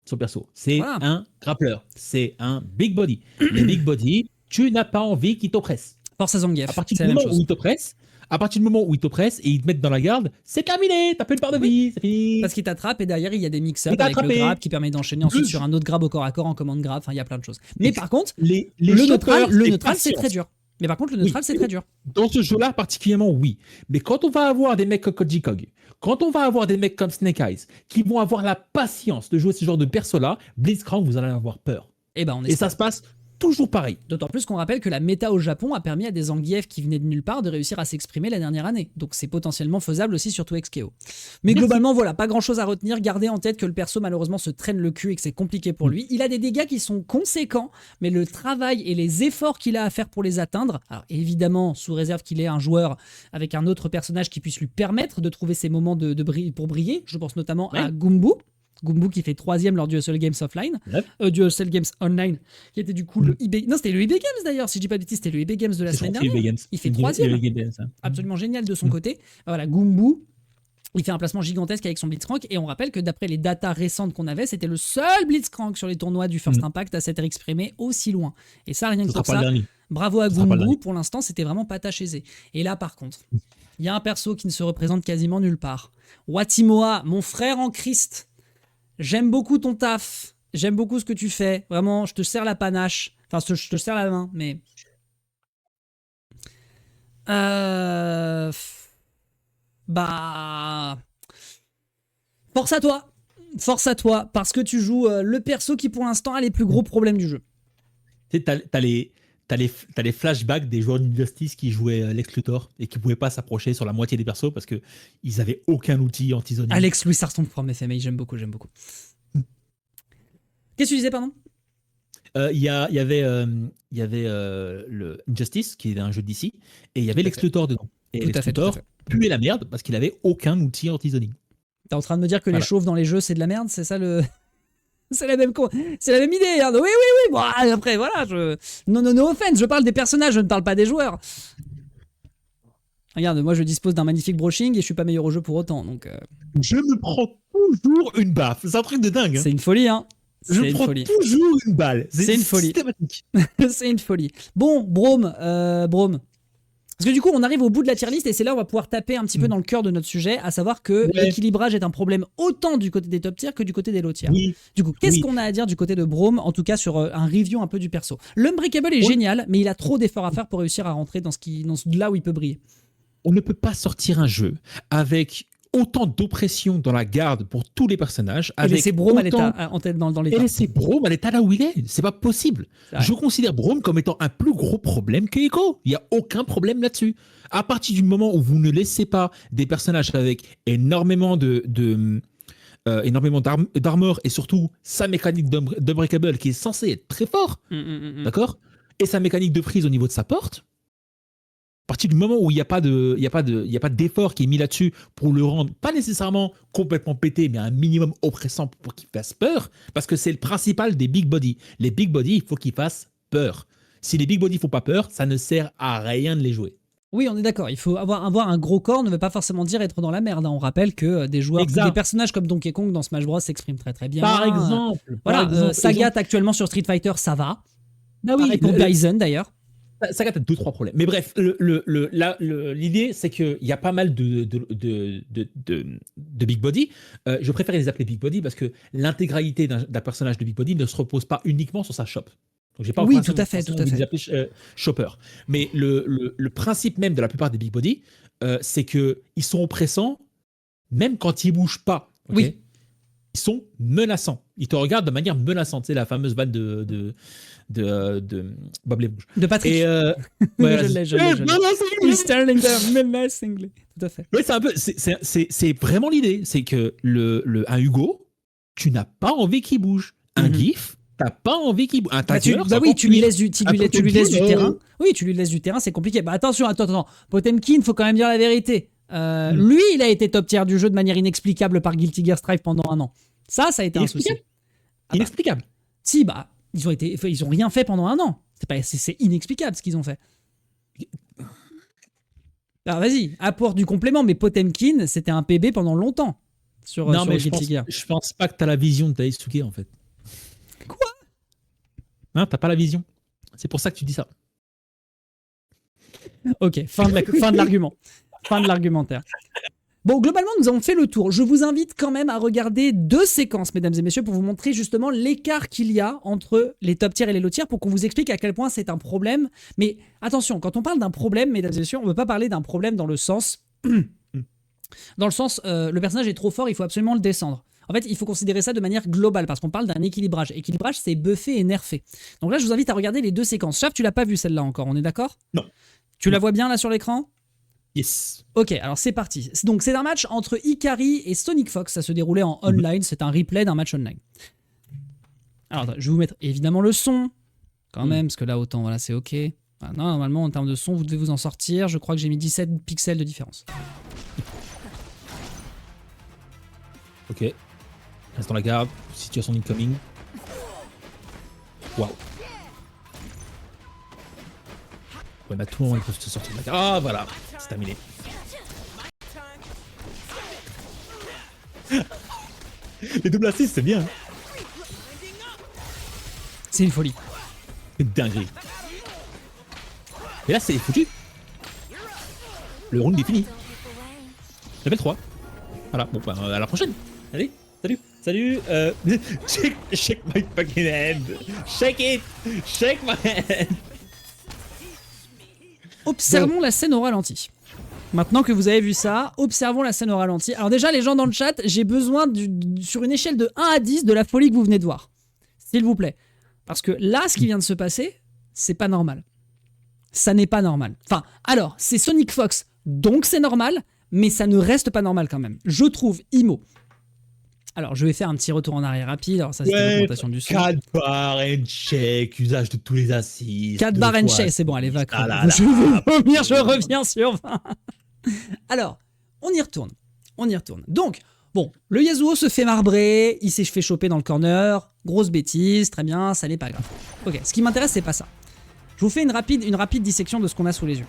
Son perso, c'est un grappleur, c'est un big body. Les big body, tu n'as pas envie qu'ils t'oppressent. Force à Zangief, À partir c'est du la même moment où chose. ils t'oppressent, à partir du moment où ils t'oppressent et ils te mettent dans la garde, c'est terminé, t'as plus une part de vie, c'est fini. Parce qu'il t'attrape et derrière il y a des Il mix-up t'a avec le attrapé. grab qui permet d'enchaîner Le ensuite sur jeu- un autre grab au corps à corps en commande grab, enfin il y a plein de choses. Mais par contre, les le neutral, choppers, c'est c'est très patience. dur. Mais par contre, le Oui, neutral, c'est très dur. dans ce jeu-là particulièrement, oui. Mais quand on va avoir des mecs comme Koji Kog, quand on va avoir des mecs comme Snake Eyes, qui vont avoir la patience de jouer ce genre de perso-là, Blitzcrank, vous allez avoir peur. Et ben on Et ça espère. se passe toujours pareil. D'autant plus qu'on rappelle que la méta au Japon a permis à des Zangief qui venaient de nulle part de réussir à s'exprimer la dernière année. Donc c'est potentiellement faisable aussi sur 2XKO. Mais Merci. globalement, voilà, pas grand chose à retenir. Gardez en tête que le perso malheureusement se traîne le cul et que c'est compliqué pour lui. Il a des dégâts qui sont conséquents, mais le travail et les efforts qu'il a à faire pour les atteindre, alors évidemment sous réserve qu'il ait un joueur avec un autre personnage qui puisse lui permettre de trouver ses moments pour briller. Je pense notamment à Gumbu. Gumbu qui fait 3ème lors du Hustle Games Offline, du Hustle Games Online, qui était du coup le eBay. Non, c'était le eBay Games d'ailleurs, si je dis pas de bêtises, c'était le eBay Games de la semaine dernière. Il fait 3ème. Absolument génial de son côté. Voilà, Gumbu. Il fait un placement gigantesque avec son Blitzcrank et on rappelle que d'après les datas récentes qu'on avait, c'était le seul Blitzcrank sur les tournois du First Impact à s'être exprimé aussi loin. Et ça, rien que pour ça, bravo à Gumbu. Pour l'instant, c'était vraiment pas tâche aisée. Et là, par contre, il y a un perso qui ne se représente quasiment nulle part. Watimoa, mon frère en Christ. J'aime beaucoup ton taf. J'aime beaucoup ce que tu fais. Vraiment, je te serre la panache. Enfin, je te serre la main, mais... Bah... Force à toi. Force à toi, parce que tu joues le perso qui, pour l'instant, a les plus gros problèmes du jeu. Tu sais, t'as les flashbacks des joueurs d'Injustice qui jouaient Lex Luthor et qui pouvaient pas s'approcher sur la moitié des persos parce que ils avaient aucun outil anti-zoning. Alex Louis Armstrong from FMA, j'aime beaucoup. Qu'est-ce que tu disais, pardon? Il y avait le Injustice, qui est un jeu d'ici, et il y avait Lex Luthor dedans. Et Lex Luthor puait la merde parce qu'il avait aucun outil anti-zoning. T'es en train de me dire que les chauves dans les jeux, c'est de la merde? C'est ça le... C'est la même idée. Hein. Oui. Bon, après, voilà. No offense. Je parle des personnages, je ne parle pas des joueurs. Regarde, moi, je dispose d'un magnifique brushing et je suis pas meilleur au jeu pour autant. Donc, je me prends toujours une baffe. C'est un truc de dingue. Hein. C'est une folie, hein. Je prends toujours une balle. C'est une folie. Systématique. C'est une folie. Bon, Brome. Parce que du coup, on arrive au bout de la tier list et c'est là où on va pouvoir taper un petit peu dans le cœur de notre sujet, à savoir que l'équilibrage est un problème autant du côté des top tiers que du côté des low tiers. Oui. Du coup, qu'est-ce qu'on a à dire du côté de Brome, en tout cas sur un review un peu du perso? L'Unbreakable est génial, mais il a trop d'efforts à faire pour réussir à rentrer dans là où il peut briller. On ne peut pas sortir un jeu avec autant d'oppression dans la garde pour tous les personnages. Et laisser Brome dans l'état. Et laisser Brome à l'état là où il est. C'est pas possible. Je considère Brome comme étant un plus gros problème que Echo. Il n'y a aucun problème là-dessus. À partir du moment où vous ne laissez pas des personnages avec énormément d'armor et surtout sa mécanique d'Unbreakable qui est censée être très fort, d'accord, et sa mécanique de freeze au niveau de sa porte, à partir du moment où il n'y a pas d'effort qui est mis là-dessus pour le rendre pas nécessairement complètement pété, mais un minimum oppressant pour qu'il fasse peur, parce que c'est le principal des big body. Les big body, il faut qu'ils fassent peur. Si les big body font pas peur, ça ne sert à rien de les jouer. Oui, on est d'accord. Il faut avoir un gros corps ne veut pas forcément dire être dans la merde. On rappelle que des personnages comme Donkey Kong dans Smash Bros s'expriment très très bien. Par exemple. Sagat actuellement sur Street Fighter, ça va. Ah oui, pour Bison d'ailleurs. Sagat a 2-3 problèmes. Mais bref, l'idée, c'est qu'il y a pas mal de Big Body. Je préfère les appeler Big Body parce que l'intégralité d'un personnage de Big Body ne se repose pas uniquement sur sa shop. Donc, j'ai pas oui, tout à fait. Les appeler shopper. Mais le principe même de la plupart des Big Body, c'est qu'ils sont oppressants même quand ils bougent pas. Okay, oui. Ils sont menaçants. Ils te regardent de manière menaçante. C'est la fameuse vanne de Bob l'éponge. De Patrick. Et je l'ai. He's standing there menacingly. Tout à fait. Oui, c'est vraiment l'idée. C'est que un Hugo, tu n'as pas envie qu'il bouge. Un GIF, t'as pas envie qu'il bouge. Un Tiger, tu lui laisses du terrain. Oui, tu lui laisses du terrain, c'est compliqué. Bah attention, attends. Potemkin, faut quand même dire la vérité. Lui, il a été top tier du jeu de manière inexplicable par Guilty Gear Strive pendant un an. Ça a été un souci. Inexplicable. Si, ils ont rien fait pendant un an. C'est inexplicable ce qu'ils ont fait. Alors vas-y, apporte du complément, mais Potemkin, c'était un PB pendant longtemps sur Guilty Gear. Je pense pas que t'as la vision de Daisuke en fait. Quoi? Hein, t'as pas la vision. C'est pour ça que tu dis ça. Ok, fin de l'argument. Fin de l'argumentaire. Bon, globalement, nous avons fait le tour. Je vous invite quand même à regarder 2 séquences, mesdames et messieurs, pour vous montrer justement l'écart qu'il y a entre les top tiers et les low tiers, pour qu'on vous explique à quel point c'est un problème. Mais attention, quand on parle d'un problème, mesdames et messieurs, on ne veut pas parler d'un problème dans le sens... le personnage est trop fort, il faut absolument le descendre. En fait, il faut considérer ça de manière globale, parce qu'on parle d'un équilibrage. Équilibrage, c'est buffé et nerfé. Donc là, je vous invite à regarder les 2 séquences. Chaf, tu l'as pas vu celle-là encore, on est d'accord? Non. Tu la vois bien là sur l'écran? Yes. Ok, alors c'est parti. Donc c'est un match entre Ikari et Sonic Fox. Ça se déroulait en online. C'est un replay d'un match online. Alors attends, je vais vous mettre évidemment le son, quand même, parce que là, autant, voilà, c'est ok. Voilà, non, normalement, en termes de son, vous devez vous en sortir. Je crois que j'ai mis 17 pixels de différence. Ok. Reste dans la garde. Situation incoming. Waouh. Ouais, bah tout le monde, ils peuvent se sortir de la garde. Ah, voilà. C'est terminé. Les doubles assists, c'est bien. C'est une folie. C'est dinguerie. Et là, c'est foutu. Le round est fini. Level 3. Voilà, bon, bah, à la prochaine. Allez, salut. Salut. Shake my fucking head. Shake it. Shake my head. Observons la scène au ralenti. Maintenant que vous avez vu ça, observons la scène au ralenti. Alors déjà, les gens dans le chat, j'ai besoin, sur une échelle de 1 à 10, de la folie que vous venez de voir. S'il vous plaît. Parce que là, ce qui vient de se passer, c'est pas normal. Ça n'est pas normal. Enfin, alors, c'est Sonic Fox, donc c'est normal, mais ça ne reste pas normal quand même. Je trouve, Imo. Alors, je vais faire un petit retour en arrière rapide. Alors, ça, c'était l'augmentation du son. 4 bar and check, usage de tous les assists. 4 bar and check, c'est bon, allez, va. Je vais vomir, je reviens sur 20. Alors, on y retourne. Donc, bon, le Yasuo se fait marbrer, il s'est fait choper dans le corner, grosse bêtise, très bien, ça n'est pas grave. Ok, ce qui m'intéresse, c'est pas ça. Je vous fais une rapide dissection de ce qu'on a sous les yeux.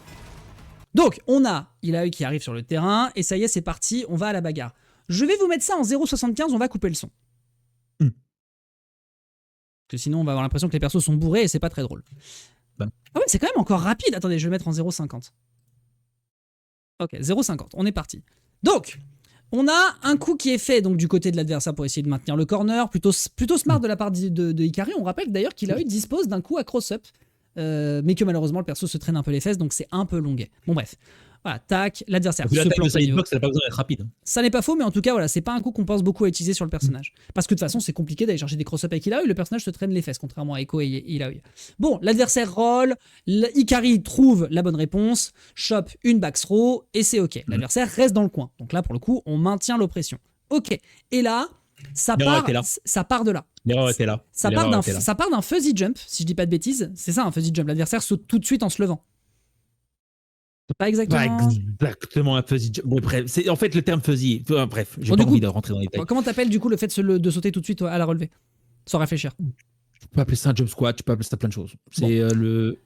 Donc, on a Illaoi qui arrive sur le terrain, et ça y est, c'est parti, on va à la bagarre. Je vais vous mettre ça en 0,75, on va couper le son. Parce que sinon, on va avoir l'impression que les persos sont bourrés, et c'est pas très drôle. Ah ouais, c'est quand même encore rapide. Attendez, je vais mettre en 0,50. Ok, 0,50, on est parti. Donc, on a un coup qui est fait donc, du côté de l'adversaire pour essayer de maintenir le corner, plutôt smart de la part de Ikari. On rappelle d'ailleurs qu'il a eu dispose d'un coup à cross-up, mais que malheureusement le perso se traîne un peu les fesses, donc c'est un peu longuet. Bon bref, voilà, tac, l'adversaire se plante au niveau. Ça n'a pas besoin d'être rapide. Ça n'est pas faux, mais en tout cas, voilà, c'est pas un coup qu'on pense beaucoup à utiliser sur le personnage. Parce que de toute façon, c'est compliqué d'aller chercher des cross-up avec Illaoi, le personnage se traîne les fesses, contrairement à Echo et Illaoi. Bon, l'adversaire roll, Ikari trouve la bonne réponse, chope une back throw, et c'est ok. L'adversaire reste dans le coin. Donc là, pour le coup, on maintient l'oppression. Ok. Et là, ça part de là. L'erreur était là. Ça part d'un fuzzy jump, si je dis pas de bêtises. C'est ça, un fuzzy jump. L'adversaire saute tout de suite en se levant. Pas exactement. Pas exactement un fuzzy jump. Bon, bref, c'est en fait le terme fuzzy. Bref, j'ai pas envie de rentrer dans les détails. Comment t'appelles du coup le fait de sauter tout de suite à la relevée, sans réfléchir? Tu peux appeler ça un jump squat, tu peux appeler ça plein de choses. C'est le.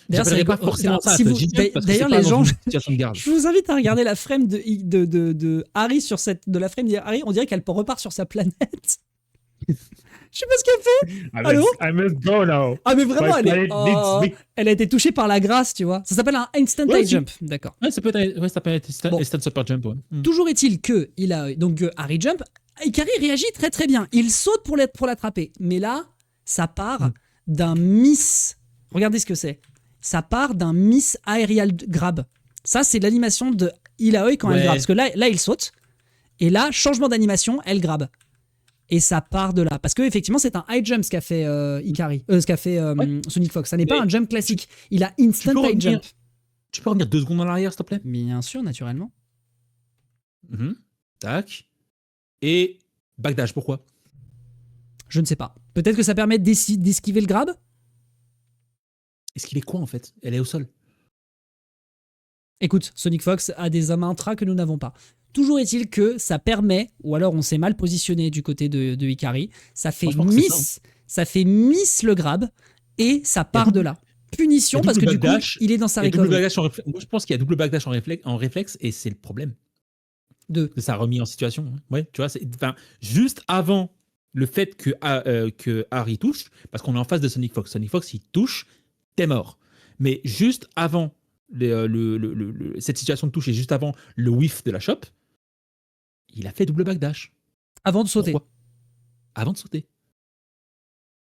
D'ailleurs, pas forcément ça. D'ailleurs, les gens, je vous invite à regarder la frame de Harry sur de la frame de Harry. On dirait qu'elle repart sur sa planète. Je sais pas ce qu'elle fait. Allô? I must go now. Ah mais vraiment, elle a été touchée par la grâce, tu vois. Ça s'appelle un instant high jump, d'accord. Ouais, ça peut être instant super jump. Ouais. Toujours est-il que Harry jump, Ikari réagit très très bien. Il saute pour l'attraper, mais là, ça part d'un miss. Regardez ce que c'est. Ça part d'un miss aerial grab. Ça, c'est l'animation de Illaoi quand elle grab. Parce que là, il saute. Et là, changement d'animation, elle grab. Et ça part de là. Parce que effectivement, c'est un high jump ce qu'a fait Ikari. Ce qu'a fait Sonic Fox. Ça n'est pas un jump classique. Il a instant high jump. Tu peux revenir 2 secondes en arrière, s'il te plaît? Bien sûr, naturellement. Tac. Et backdash, pourquoi? Je ne sais pas. Peut-être que ça permet d'esquiver le grab? Esquiver quoi, en fait? Elle est au sol. Écoute, Sonic Fox a des mantras que nous n'avons pas. Toujours est-il que ça permet, ou alors on s'est mal positionné du côté de Ikari, ça fait miss le grab et ça part de là. Punition parce que du coup, il est dans sa recovery. Moi, je pense qu'il y a double backdash en réflexe et c'est le problème. Que ça a remis en situation. Ouais, tu vois, juste avant le fait que Harry touche, parce qu'on est en face de Sonic Fox. Sonic Fox, il touche, t'es mort. Mais juste avant cette situation de touche et juste avant le whiff de la chope, il a fait double backdash. Avant de sauter. Pourquoi? Avant de sauter.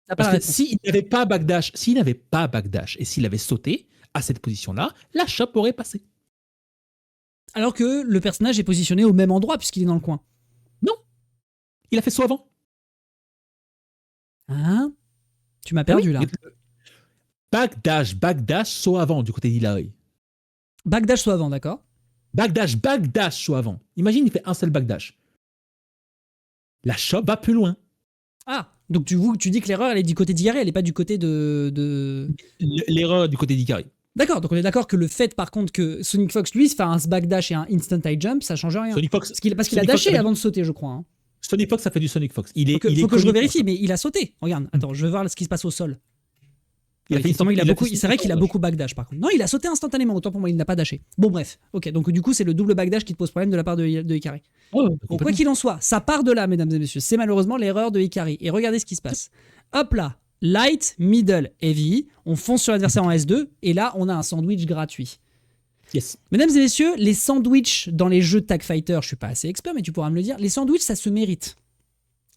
T'as pas Parce la que réponse. s'il n'avait pas backdash et s'il avait sauté à cette position-là, la chope aurait passé. Alors que le personnage est positionné au même endroit puisqu'il est dans le coin. Non. Il a fait saut avant. Hein? Tu m'as perdu là. Backdash, saut avant du côté d'Hilary. Backdash soit avant, d'accord? Backdash, saut avant. Imagine, il fait un seul backdash. La chope va plus loin. Ah, donc tu dis que l'erreur elle est du côté d'Hikari, elle est pas du côté de... L'erreur du côté d'Hikari. D'accord, donc on est d'accord que le fait par contre que Sonic Fox lui se fait un backdash et un instant high jump, ça change rien. Sonic Fox, Parce qu'il a dashé avant de sauter, je crois. Hein. Sonic Fox, ça fait du Sonic Fox. Faut que je revérifie, mais il a sauté. Regarde, attends, je veux voir ce qui se passe au sol. C'est vrai qu'il a beaucoup backdash par contre. Non, il a sauté instantanément, autant pour moi, il n'a pas dashé. Bon bref, ok, donc du coup c'est le double backdash qui te pose problème de la part de Hikari. Bon, quoi qu'il en soit, ça part de là, mesdames et messieurs. C'est malheureusement l'erreur de Hikari. Et regardez ce qui se passe. Hop là, light, middle, heavy, on fonce sur l'adversaire en S2, et là on a un sandwich gratuit. Yes. Mesdames et messieurs, les sandwichs dans les jeux de Tag Fighter, je suis pas assez expert, mais tu pourras me le dire, les sandwichs ça se mérite.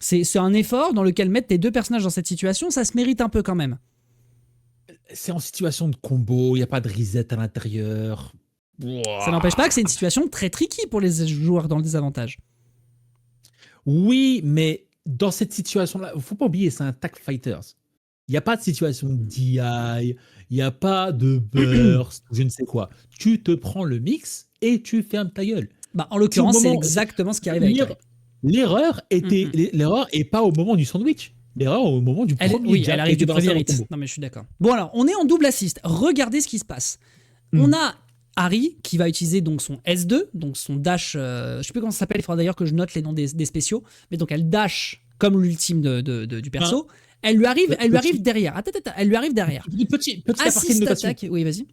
C'est un effort dans lequel mettre tes deux personnages dans cette situation, ça se mérite un peu quand même. C'est en situation de combo, il n'y a pas de reset à l'intérieur. Ça n'empêche pas que c'est une situation très tricky pour les joueurs dans le désavantage. Oui, mais dans cette situation-là, il ne faut pas oublier, c'est un Tag Fighters. Il n'y a pas de situation DI, il n'y a pas de burst, je ne sais quoi. Tu te prends le mix et tu fermes ta gueule. Bah, en l'occurrence, c'est exactement ce qui arrive avec l'erreur est pas au moment du sandwich. L'erreur au moment du premier elle arrive du premier hit. Non mais je suis d'accord. Bon alors, on est en double assist. Regardez ce qui se passe. On a Harry qui va utiliser donc son S2, donc son dash. Je sais plus comment ça s'appelle. Il faudra d'ailleurs que je note les noms des spéciaux. Mais donc elle dash comme l'ultime du perso. Elle lui arrive derrière. Attends, elle lui arrive derrière. Petit aparté de notation. Attaque. Oui, vas-y.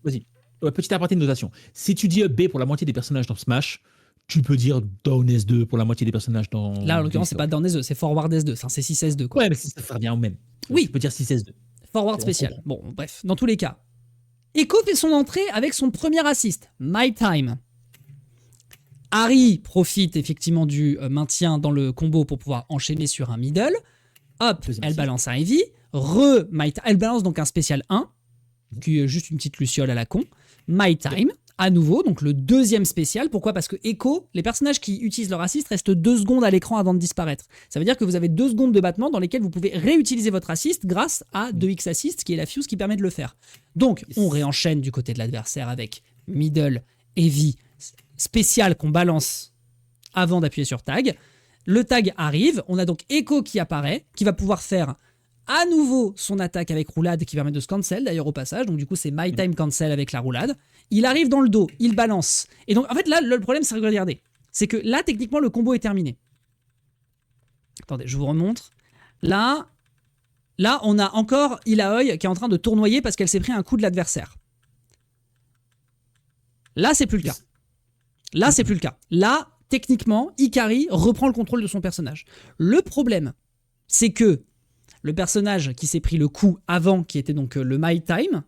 Ouais, petit aparté de notation. Si tu dis B pour la moitié des personnages dans Smash, tu peux dire down S2 pour la moitié des personnages dans... Là, en l'occurrence, c'est pas down S2, c'est forward S2. Enfin, c'est 6 S2, quoi. Ouais, mais ça revient au même. Oui. Tu peux dire 6 S2. Forward spécial. Bon, bref, dans tous les cas. Echo fait son entrée avec son premier assist, My Time. Harry profite effectivement du maintien dans le combo pour pouvoir enchaîner sur un middle. Hop, elle balance un heavy. Elle balance donc un spécial 1, qui est juste une petite luciole à la con. My Time. À nouveau, donc le deuxième spécial. Pourquoi? Parce que Echo, les personnages qui utilisent leur assist restent 2 secondes à l'écran avant de disparaître. Ça veut dire que vous avez 2 secondes de battement dans lesquelles vous pouvez réutiliser votre assist grâce à 2x assist, qui est la fuse qui permet de le faire. Donc, on réenchaîne du côté de l'adversaire avec middle, heavy, spécial qu'on balance avant d'appuyer sur tag. Le tag arrive, on a donc Echo qui apparaît, qui va pouvoir faire à nouveau son attaque avec roulade qui permet de se cancel d'ailleurs au passage, donc du coup c'est My Time cancel avec la roulade. Il arrive dans le dos, il balance. Et donc en fait là le problème c'est regardez, c'est que là techniquement le combo est terminé. Attendez, je vous remontre. Là on a encore Ilaoi qui est en train de tournoyer parce qu'elle s'est pris un coup de l'adversaire. Là c'est plus le cas. Là techniquement Hikari reprend le contrôle de son personnage. Le problème c'est que le personnage qui s'est pris le coup avant, qui était donc le My Time,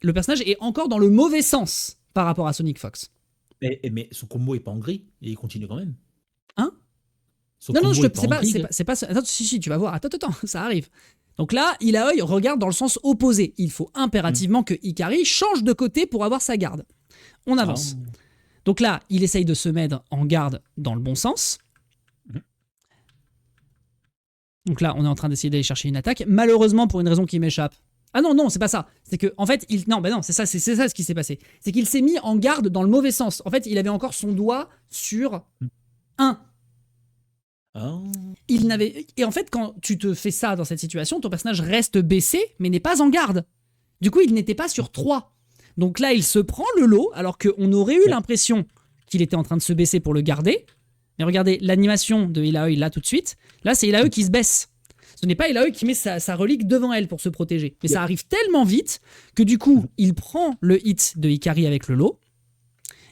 le personnage est encore dans le mauvais sens par rapport à Sonic Fox. Mais son combo est pas en gris, et il continue quand même. Hein? Non, c'est pas... Attends, si, tu vas voir. Attends, ça arrive. Donc là, Ilaoi regarde dans le sens opposé. Il faut impérativement que Hikari change de côté pour avoir sa garde. On avance. Donc là, il essaye de se mettre en garde dans le bon sens. Donc là, on est en train d'essayer d'aller chercher une attaque. Malheureusement, pour une raison qui m'échappe. Ah non, c'est pas ça. C'est que, en fait, c'est ça ce qui s'est passé. C'est qu'il s'est mis en garde dans le mauvais sens. En fait, il avait encore son doigt sur 1. Et en fait, quand tu te fais ça dans cette situation, ton personnage reste baissé, mais n'est pas en garde. Du coup, il n'était pas sur 3. Donc là, il se prend le lot, alors qu'on aurait eu l'impression qu'il était en train de se baisser pour le garder. Mais regardez, l'animation de Ilaoi là tout de suite. Là, c'est Ilaoi qui se baisse. Ce n'est pas Ilaoi qui met sa relique devant elle pour se protéger. Mais ça arrive tellement vite que du coup, il prend le hit de Hikari avec le lot.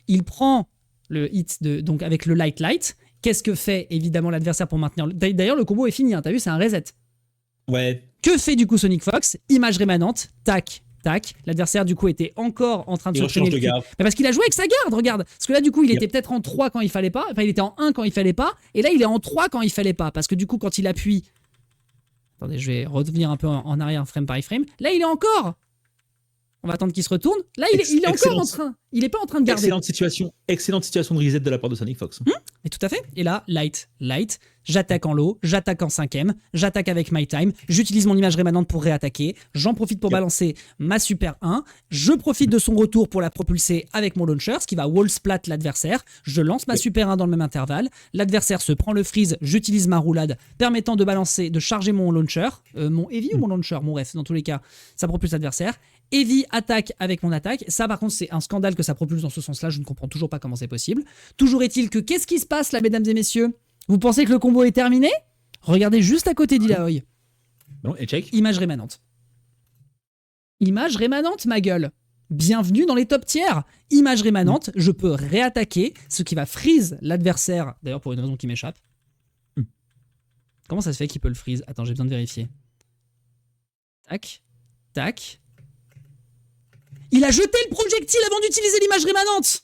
Il prend le hit donc avec le light. Qu'est-ce que fait évidemment l'adversaire pour maintenir... D'ailleurs, le combo est fini. Hein, t'as vu, c'est un reset. Ouais. Que fait du coup Sonic Fox? Image rémanente. Tac. Tac. L'adversaire, du coup, était encore en train de Il se rechange traîner de le cul. garde. Mais parce qu'il a joué avec sa garde, regarde. Parce que là, du coup, il Yep. était peut-être en 3 quand il fallait pas. Enfin, il était en 1 quand il fallait pas. Et là, il est en 3 quand il fallait pas. Parce que du coup, quand il appuie. Attendez, je vais revenir un peu en arrière, frame par frame. Là, il est encore. On va attendre qu'il se retourne. Là, il est encore en train. Il est pas en train de garder. Excellente situation de reset de la part de Sonic Fox. Mais tout à fait. Et là, light. J'attaque en low, j'attaque en 5ème, j'attaque avec my time, j'utilise mon image rémanente pour réattaquer, j'en profite pour balancer ma super 1, je profite de son retour pour la propulser avec mon launcher, ce qui va wall splat l'adversaire, je lance ma super 1 dans le même intervalle, l'adversaire se prend le freeze, j'utilise ma roulade permettant de balancer, de charger mon launcher, mon heavy ou mon launcher, mon ref, dans tous les cas, ça propulse l'adversaire. Heavy attaque avec mon attaque. Ça, par contre, c'est un scandale que ça propulse dans ce sens-là. Je ne comprends toujours pas comment c'est possible. Toujours est-il que qu'est-ce qui se passe là, mesdames et messieurs? Vous pensez que le combo est terminé? Regardez juste à côté d'Ilaoi. Non, et check. Image rémanente. Image rémanente, ma gueule. Bienvenue dans les top tiers. Image rémanente, je peux réattaquer, ce qui va freeze l'adversaire. D'ailleurs, pour une raison qui m'échappe. Comment ça se fait qu'il peut le freeze? Attends, j'ai besoin de vérifier. Tac. Tac. Il a jeté le projectile avant d'utiliser l'image rémanente.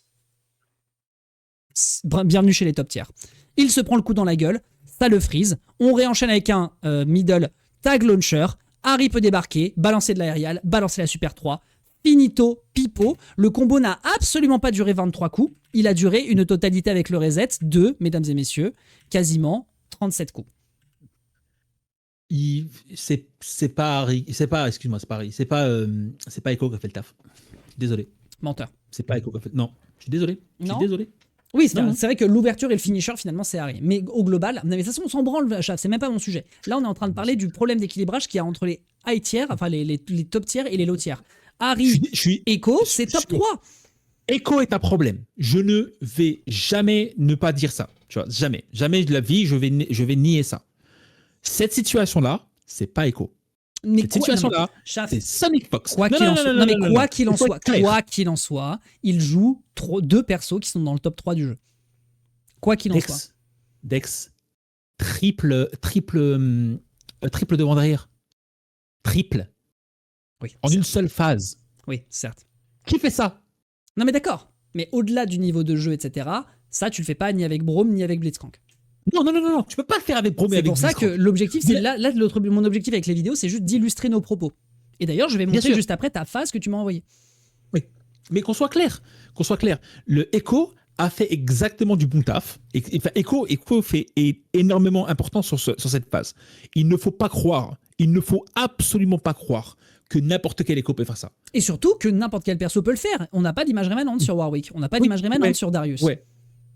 Bienvenue chez les top tiers. Il se prend le coup dans la gueule, ça le freeze. On réenchaîne avec un middle tag launcher. Harry peut débarquer, balancer de l'aérial, balancer la super 3. Finito, pipo. Le combo n'a absolument pas duré 23 coups. Il a duré une totalité avec le reset de, mesdames et messieurs, quasiment 37 coups. C'est pas Harry, excuse-moi, c'est pas Harry, c'est pas Echo qui a fait le taf. Désolé. Menteur. C'est pas Echo qui a fait. Non, je suis désolé. Je suis Non. désolé. Oui, c'est vrai que l'ouverture et le finisher, finalement, c'est Harry. Mais au global, non, mais de toute façon, on s'en branle, c'est même pas mon sujet. Là, on est en train de parler du problème d'équilibrage qu'il y a entre les high tiers, enfin les top tiers et les low tiers. Harry, Echo, c'est top 3. Echo est un problème. Je ne vais jamais ne pas dire ça. Tu vois, jamais. Jamais de la vie, je vais nier ça. Cette situation-là, c'est pas Echo. Mais cette situation-là, c'est Sonic Fox. Quoi qu'il en soit, il joue 2 persos qui sont dans le top 3 du jeu. Quoi qu'il en soit. Dex, triple devant derrière. Triple. Oui. En une seule phase. Oui, certes. Qui fait ça? Non mais d'accord. Mais au-delà du niveau de jeu, etc., ça, tu le fais pas ni avec Braum ni avec Blitzcrank. Non, tu peux pas le faire avec Braum et avec Blitzcrank. C'est pour ça que l'objectif, c'est mon objectif avec les vidéos, c'est juste d'illustrer nos propos. Et d'ailleurs, je vais montrer juste après ta phase que tu m'as envoyée. Oui, mais qu'on soit clair, le Echo a fait exactement du bon taf. Echo fait énormément important sur cette phase. Il ne faut absolument pas croire que n'importe quel Echo peut faire ça. Et surtout que n'importe quel perso peut le faire. On n'a pas d'image rémanente sur Warwick, on n'a pas d'image rémanente sur Darius.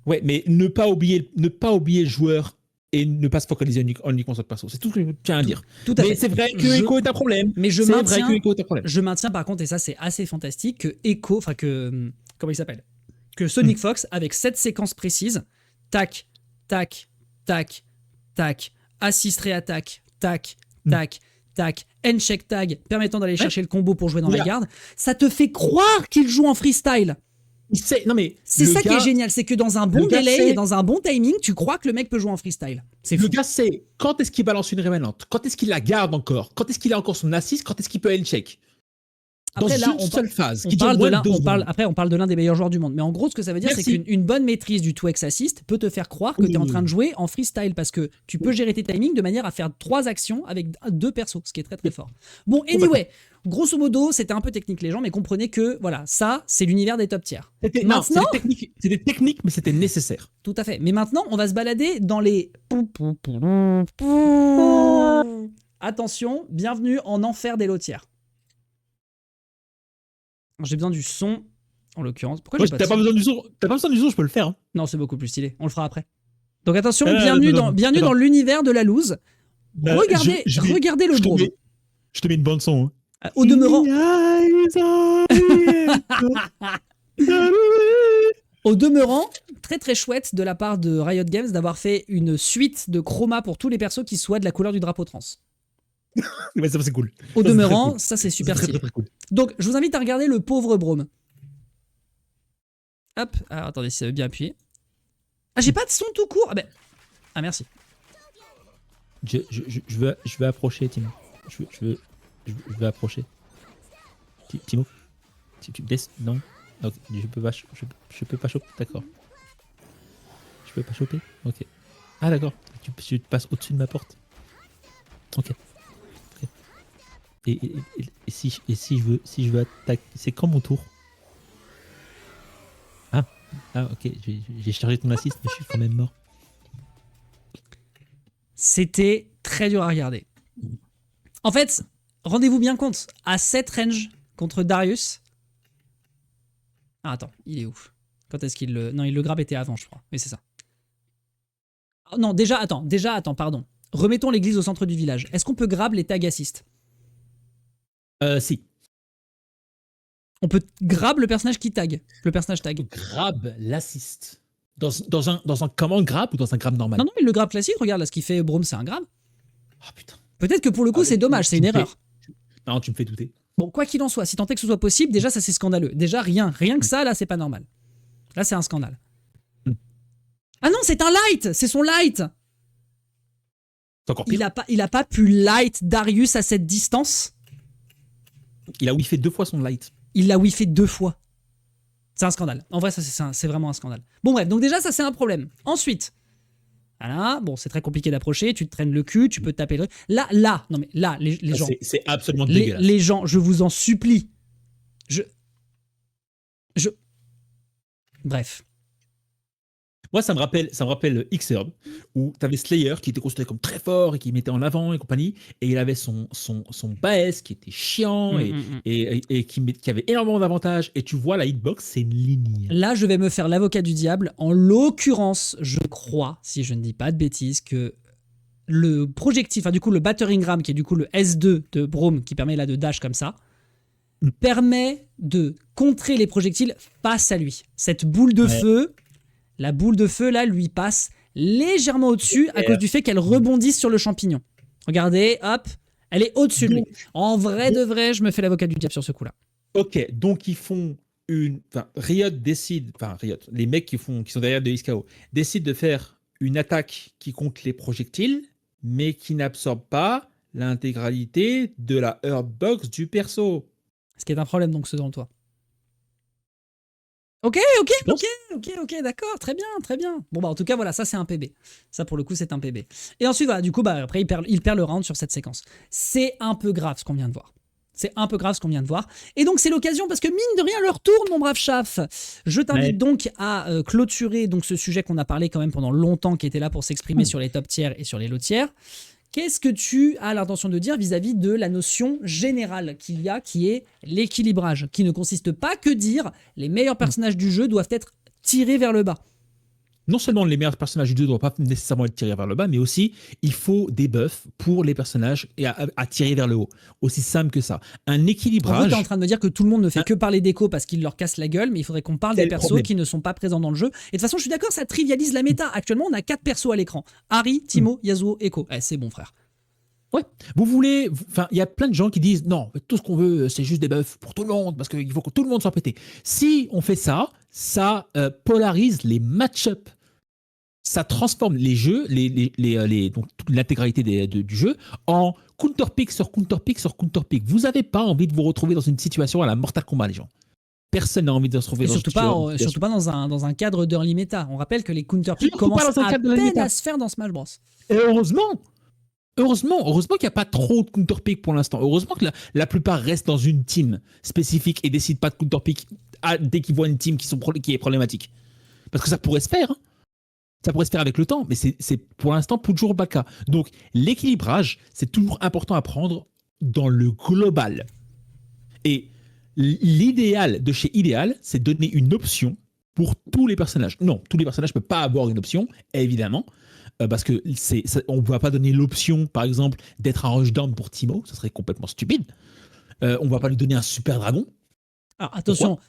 Ouais, mais ne pas oublier le joueur et ne pas se focaliser uniquement sur le perso. C'est tout ce que je tiens à dire. Tout à fait. Mais c'est vrai que Echo est un problème. Mais je maintiens par contre, et ça c'est assez fantastique, que Echo, enfin que... Comment il s'appelle? Que Sonic Fox, avec cette séquence précise, tac, tac, tac, tac, assist réattaque, tac, tac, tac, end-check tag, permettant d'aller chercher le combo pour jouer dans la garde, ça te fait croire qu'il joue en freestyle. C'est ça qui est génial, c'est que dans un bon délai et dans un bon timing, tu crois que le mec peut jouer en freestyle. C'est fou. Le gars sait quand est-ce qu'il balance une rémanente, quand est-ce qu'il la garde encore, quand est-ce qu'il a encore son assist, quand est-ce qu'il peut end-check. Après, dans une seule phase. On parle de l'un des meilleurs joueurs du monde. Mais en gros, ce que ça veut dire, c'est qu'une bonne maîtrise du 2x assist peut te faire croire que tu es en train de jouer en freestyle parce que tu peux gérer tes timings de manière à faire 3 actions avec 2 persos, ce qui est très très fort. Bon, anyway, grosso modo, c'était un peu technique les gens, mais comprenez que voilà, ça, c'est l'univers des top tiers. C'était technique, mais c'était nécessaire. Tout à fait. Mais maintenant, on va se balader dans les... Attention, bienvenue en enfer des lotières. J'ai besoin du son, en l'occurrence. Pourquoi t'as pas besoin du son? T'as pas besoin du son, je peux le faire. Hein. Non, c'est beaucoup plus stylé. On le fera après. Donc attention, bienvenue dans l'univers de la loose. Regardez le Braum. Je te mets une bande son. Hein. Au demeurant... Au demeurant, très très chouette de la part de Riot Games d'avoir fait une suite de chroma pour tous les persos qui soient de la couleur du drapeau trans. Ouais, ça c'est cool. Au demeurant, ça c'est super stylé. Très cool. Donc, je vous invite à regarder le pauvre Braum. Hop, alors attendez, si ça veut bien appuyer. Ah, j'ai pas de son tout court. Ah merci. Je vais approcher, Tim. Je vais approcher. Timo, si tu me laisses, non. Ok, je peux pas, je peux pas choper. D'accord. Je peux pas choper. Ok. Ah d'accord. Tu passes au-dessus de ma porte. Ok. Ok. Et si je veux attaquer, c'est quand mon tour? Ah. Ah ok. J'ai chargé ton assist, mais je suis quand même mort. C'était très dur à regarder. En fait, rendez-vous bien compte, à cette range contre Darius. Ah, attends, il est où? Quand est-ce qu'il le. Non, il le grab était avant, je crois. Oui, c'est ça. Oh, non, déjà, attends, pardon. Remettons l'église au centre du village. Est-ce qu'on peut grab les tag assist? Si. On peut grab le personnage qui tag. Le personnage tag. Grab l'assist. Dans un command grab ou dans un grab normal? Non, non, il le grab classique. Regarde là, ce qu'il fait Braum, c'est un grab. Oh putain. Peut-être que pour le coup, c'est dommage, c'est une erreur. Non, tu me fais douter. Bon, quoi qu'il en soit, si tant est que ce soit possible, déjà, ça c'est scandaleux. Déjà, rien que ça, là, c'est pas normal. Là, c'est un scandale. Ah non, c'est un light! C'est son light! C'est encore pire. Il a pas pu light Darius à cette distance. Il a whiffé 2 fois son light. Il l'a whiffé 2 fois. C'est un scandale. En vrai, ça c'est vraiment un scandale. Bon bref, donc déjà ça c'est un problème. Ensuite, voilà, bon c'est très compliqué d'approcher, tu te traînes le cul, tu peux te taper le... Là, non mais là, les gens... C'est absolument dégueulasse. Les gens, je vous en supplie. Bref. Moi, ça me rappelle X-Herb, où tu avais Slayer qui était considéré comme très fort et qui mettait en avant et compagnie, et il avait son Baes qui était chiant et qui avait énormément d'avantages, et tu vois, la hitbox, c'est une ligne. Là, je vais me faire l'avocat du diable. En l'occurrence, je crois, si je ne dis pas de bêtises, que le projectile, enfin du coup le battering ram, qui est du coup le S2 de Braum, qui permet là de dash comme ça, permet de contrer les projectiles face à lui. Cette boule de feu... La boule de feu, là, lui passe légèrement au-dessus à cause du fait qu'elle rebondisse sur le champignon. Regardez, hop, elle est au-dessus de lui. En vrai de vrai, je me fais l'avocat du diable sur ce coup-là. Ok, donc ils font une... Enfin, Riot décide... Enfin, Riot, les mecs qui sont derrière de XKO, décident de faire une attaque qui compte les projectiles, mais qui n'absorbe pas l'intégralité de la Herbbox du perso. Ce qui est un problème, donc, selon toi. Ok, d'accord, très bien. Bon, bah, en tout cas, voilà, ça, c'est un PB. Ça, pour le coup, c'est un PB. Et ensuite, voilà, du coup, bah, après, il perd le round sur cette séquence. C'est un peu grave ce qu'on vient de voir. Et donc, c'est l'occasion, parce que mine de rien, leur tourne, mon brave Chaf. Je t'invite donc à clôturer donc, ce sujet qu'on a parlé quand même pendant longtemps, qui était là pour s'exprimer sur les top tiers et sur les low tiers. Qu'est-ce que tu as l'intention de dire vis-à-vis de la notion générale qu'il y a, qui est l'équilibrage, qui ne consiste pas que dire les meilleurs personnages du jeu doivent être tirés vers le bas. Non seulement les meilleurs personnages du jeu ne doivent pas nécessairement être tirés vers le bas, mais aussi il faut des buffs pour les personnages et à tirer vers le haut. Aussi simple que ça. Un équilibrage... En gros, tu es en train de me dire que tout le monde ne fait que parler d'écho parce qu'il leur casse la gueule, mais il faudrait qu'on parle des persos qui ne sont pas présents dans le jeu. Et de toute façon, je suis d'accord, ça trivialise la méta. Actuellement, on a 4 persos à l'écran. Harry, Timo, Yasuo, Echo. C'est bon, frère. Ouais, vous voulez... Enfin, il y a plein de gens qui disent non, tout ce qu'on veut, c'est juste des buffs pour tout le monde, parce qu'il faut que tout le monde soit pété. Si on fait ça, ça polarise les match-ups. Ça transforme les jeux, donc l'intégralité du jeu, en counter-pick sur counter-pick sur counter-pick. Vous n'avez pas envie de vous retrouver dans une situation à la Mortal Kombat, les gens. Personne n'a envie de se retrouver dans surtout pas dans un cadre d'early meta. On rappelle que les counter-pick commencent à peine à se faire dans Smash Bros. Et heureusement qu'il n'y a pas trop de counter-pick pour l'instant. Heureusement que la plupart restent dans une team spécifique et décident pas de counter-pick dès qu'ils voient une team qui est problématique. Parce que ça pourrait se faire, hein. Ça pourrait se faire avec le temps, mais c'est pour l'instant toujours pas le cas. Donc, l'équilibrage, c'est toujours important à prendre dans le global. Et l'idéal de chez Ideal, c'est donner une option pour tous les personnages. Non, tous les personnages ne peuvent pas avoir une option, évidemment, parce que on ne va pas donner l'option, par exemple, d'être un rushdown pour Timo, ça serait complètement stupide. On ne va pas lui donner un super dragon. Alors, attention. Pourquoi ?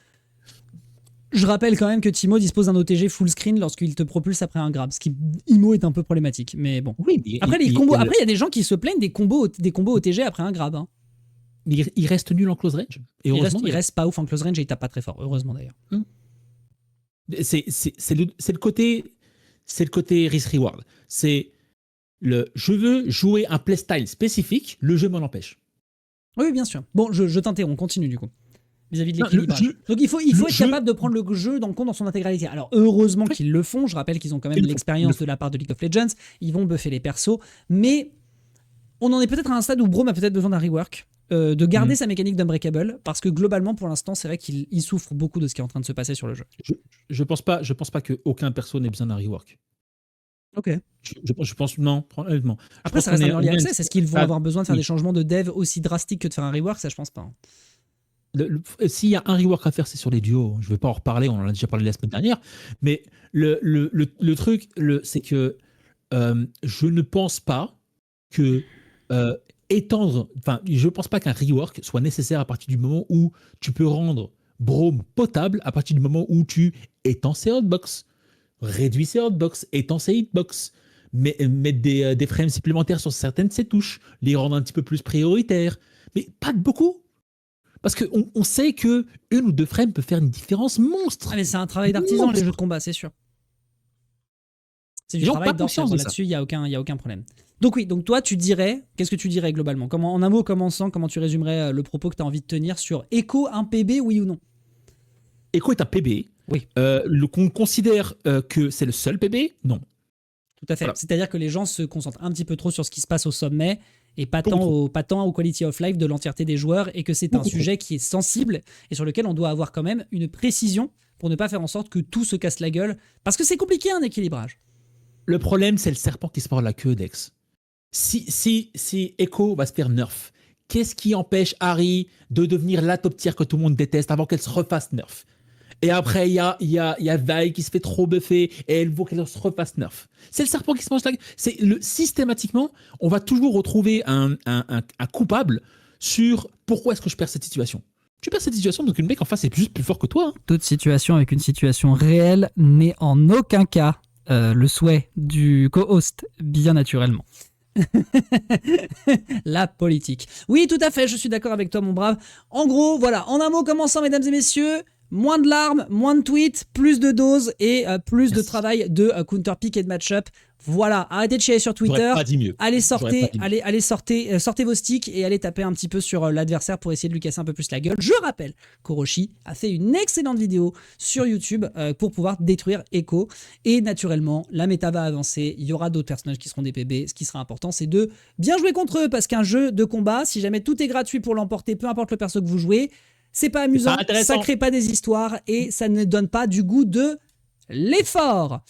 Je rappelle quand même que Timo dispose d'un OTG full screen lorsqu'il te propulse après un grab, ce qui IMO est un peu problématique, mais bon. Oui, après les combos, il y a des gens qui se plaignent des combos OTG après un grab. Hein. Mais il reste nul en close range. Et il reste pas ouf en close range et il tape pas très fort, heureusement d'ailleurs. C'est le côté risk reward. C'est je veux jouer un playstyle spécifique, le jeu m'en empêche. Oui, bien sûr. Bon, je t'interromps, continue du coup. vis-à-vis de Non, l'équilibrage. Donc il faut être jeu- capable de prendre le jeu en compte dans son intégralité. Alors heureusement qu'ils le font, je rappelle qu'ils ont quand même Ils le font, l'expérience de la part de League of Legends, ils vont buffer les persos, mais on en est peut-être à un stade où Braum a peut-être besoin d'un rework, de garder sa mécanique d'Unbreakable, parce que globalement pour l'instant c'est vrai qu'il souffre beaucoup de ce qui est en train de se passer sur le jeu. je pense pas qu'aucun perso n'ait besoin d'un rework. Ok. Je pense, non, honnêtement. Après ça reste un early access, est-ce qu'ils vont Ah, avoir besoin de faire oui. des changements de dev aussi drastiques que de faire un rework? Ça je pense pas. S'il y a un rework à faire, c'est sur les duos. Je ne vais pas en reparler, on en a déjà parlé la semaine dernière. Mais le truc, c'est que je ne pense pas que je pense pas qu'un rework soit nécessaire à partir du moment où tu peux rendre Braum potable, à partir du moment où tu étends ses hotbox, réduis ses hotbox, étends ses hitbox, mettre des frames supplémentaires sur certaines de ses touches, les rendre un petit peu plus prioritaires, mais pas de beaucoup. Parce qu'on sait que une ou deux frames peut faire une différence monstre. Ah mais c'est un travail d'artisan les jeux de combat, c'est sûr. C'est du travail d'orfèvre, là-dessus il y a aucun problème. Donc oui, donc toi tu dirais, qu'est-ce que tu dirais globalement? En un mot commençant, comment tu résumerais le propos que tu as envie de tenir sur Echo, un PB, oui ou non? Echo est un PB. Oui. Qu'on considère que c'est le seul PB? Non. Tout à fait. Voilà. C'est-à-dire que les gens se concentrent un petit peu trop sur ce qui se passe au sommet et pas tant au quality of life de l'entièreté des joueurs, et que c'est un sujet qui est sensible et sur lequel on doit avoir quand même une précision pour ne pas faire en sorte que tout se casse la gueule, parce que c'est compliqué un équilibrage. Le problème, c'est le serpent qui se mord la queue, Dex. Si Echo va se faire nerf, qu'est-ce qui empêche Ahri de devenir la top tier que tout le monde déteste avant qu'elle se refasse nerf? Et après, il y a Vi qui se fait trop buffer et elle vaut qu'elle se refasse nerf. C'est le serpent qui se mange la gueule. Systématiquement, on va toujours retrouver un coupable sur pourquoi est-ce que je perds cette situation. Tu perds cette situation, donc le mec en face est juste plus fort que toi. Hein. Toute situation avec une situation réelle n'est en aucun cas le souhait du co-host, bien naturellement. La politique. Oui, tout à fait, je suis d'accord avec toi, mon brave. En gros, voilà, en un mot commençant, mesdames et messieurs, moins de larmes, moins de tweets, plus de doses et plus de travail de counter-pick et de match-up. Voilà, arrêtez de chier sur Twitter. Pas dit mieux. Allez, sortez vos sticks et allez taper un petit peu sur l'adversaire pour essayer de lui casser un peu plus la gueule. Je rappelle qu'Orochi a fait une excellente vidéo sur YouTube pour pouvoir détruire Echo. Et naturellement, la méta va avancer. Il y aura d'autres personnages qui seront des PB. Ce qui sera important, c'est de bien jouer contre eux, parce qu'un jeu de combat, si jamais tout est gratuit pour l'emporter, peu importe le perso que vous jouez, c'est pas amusant, ça crée pas des histoires et ça ne donne pas du goût de l'effort.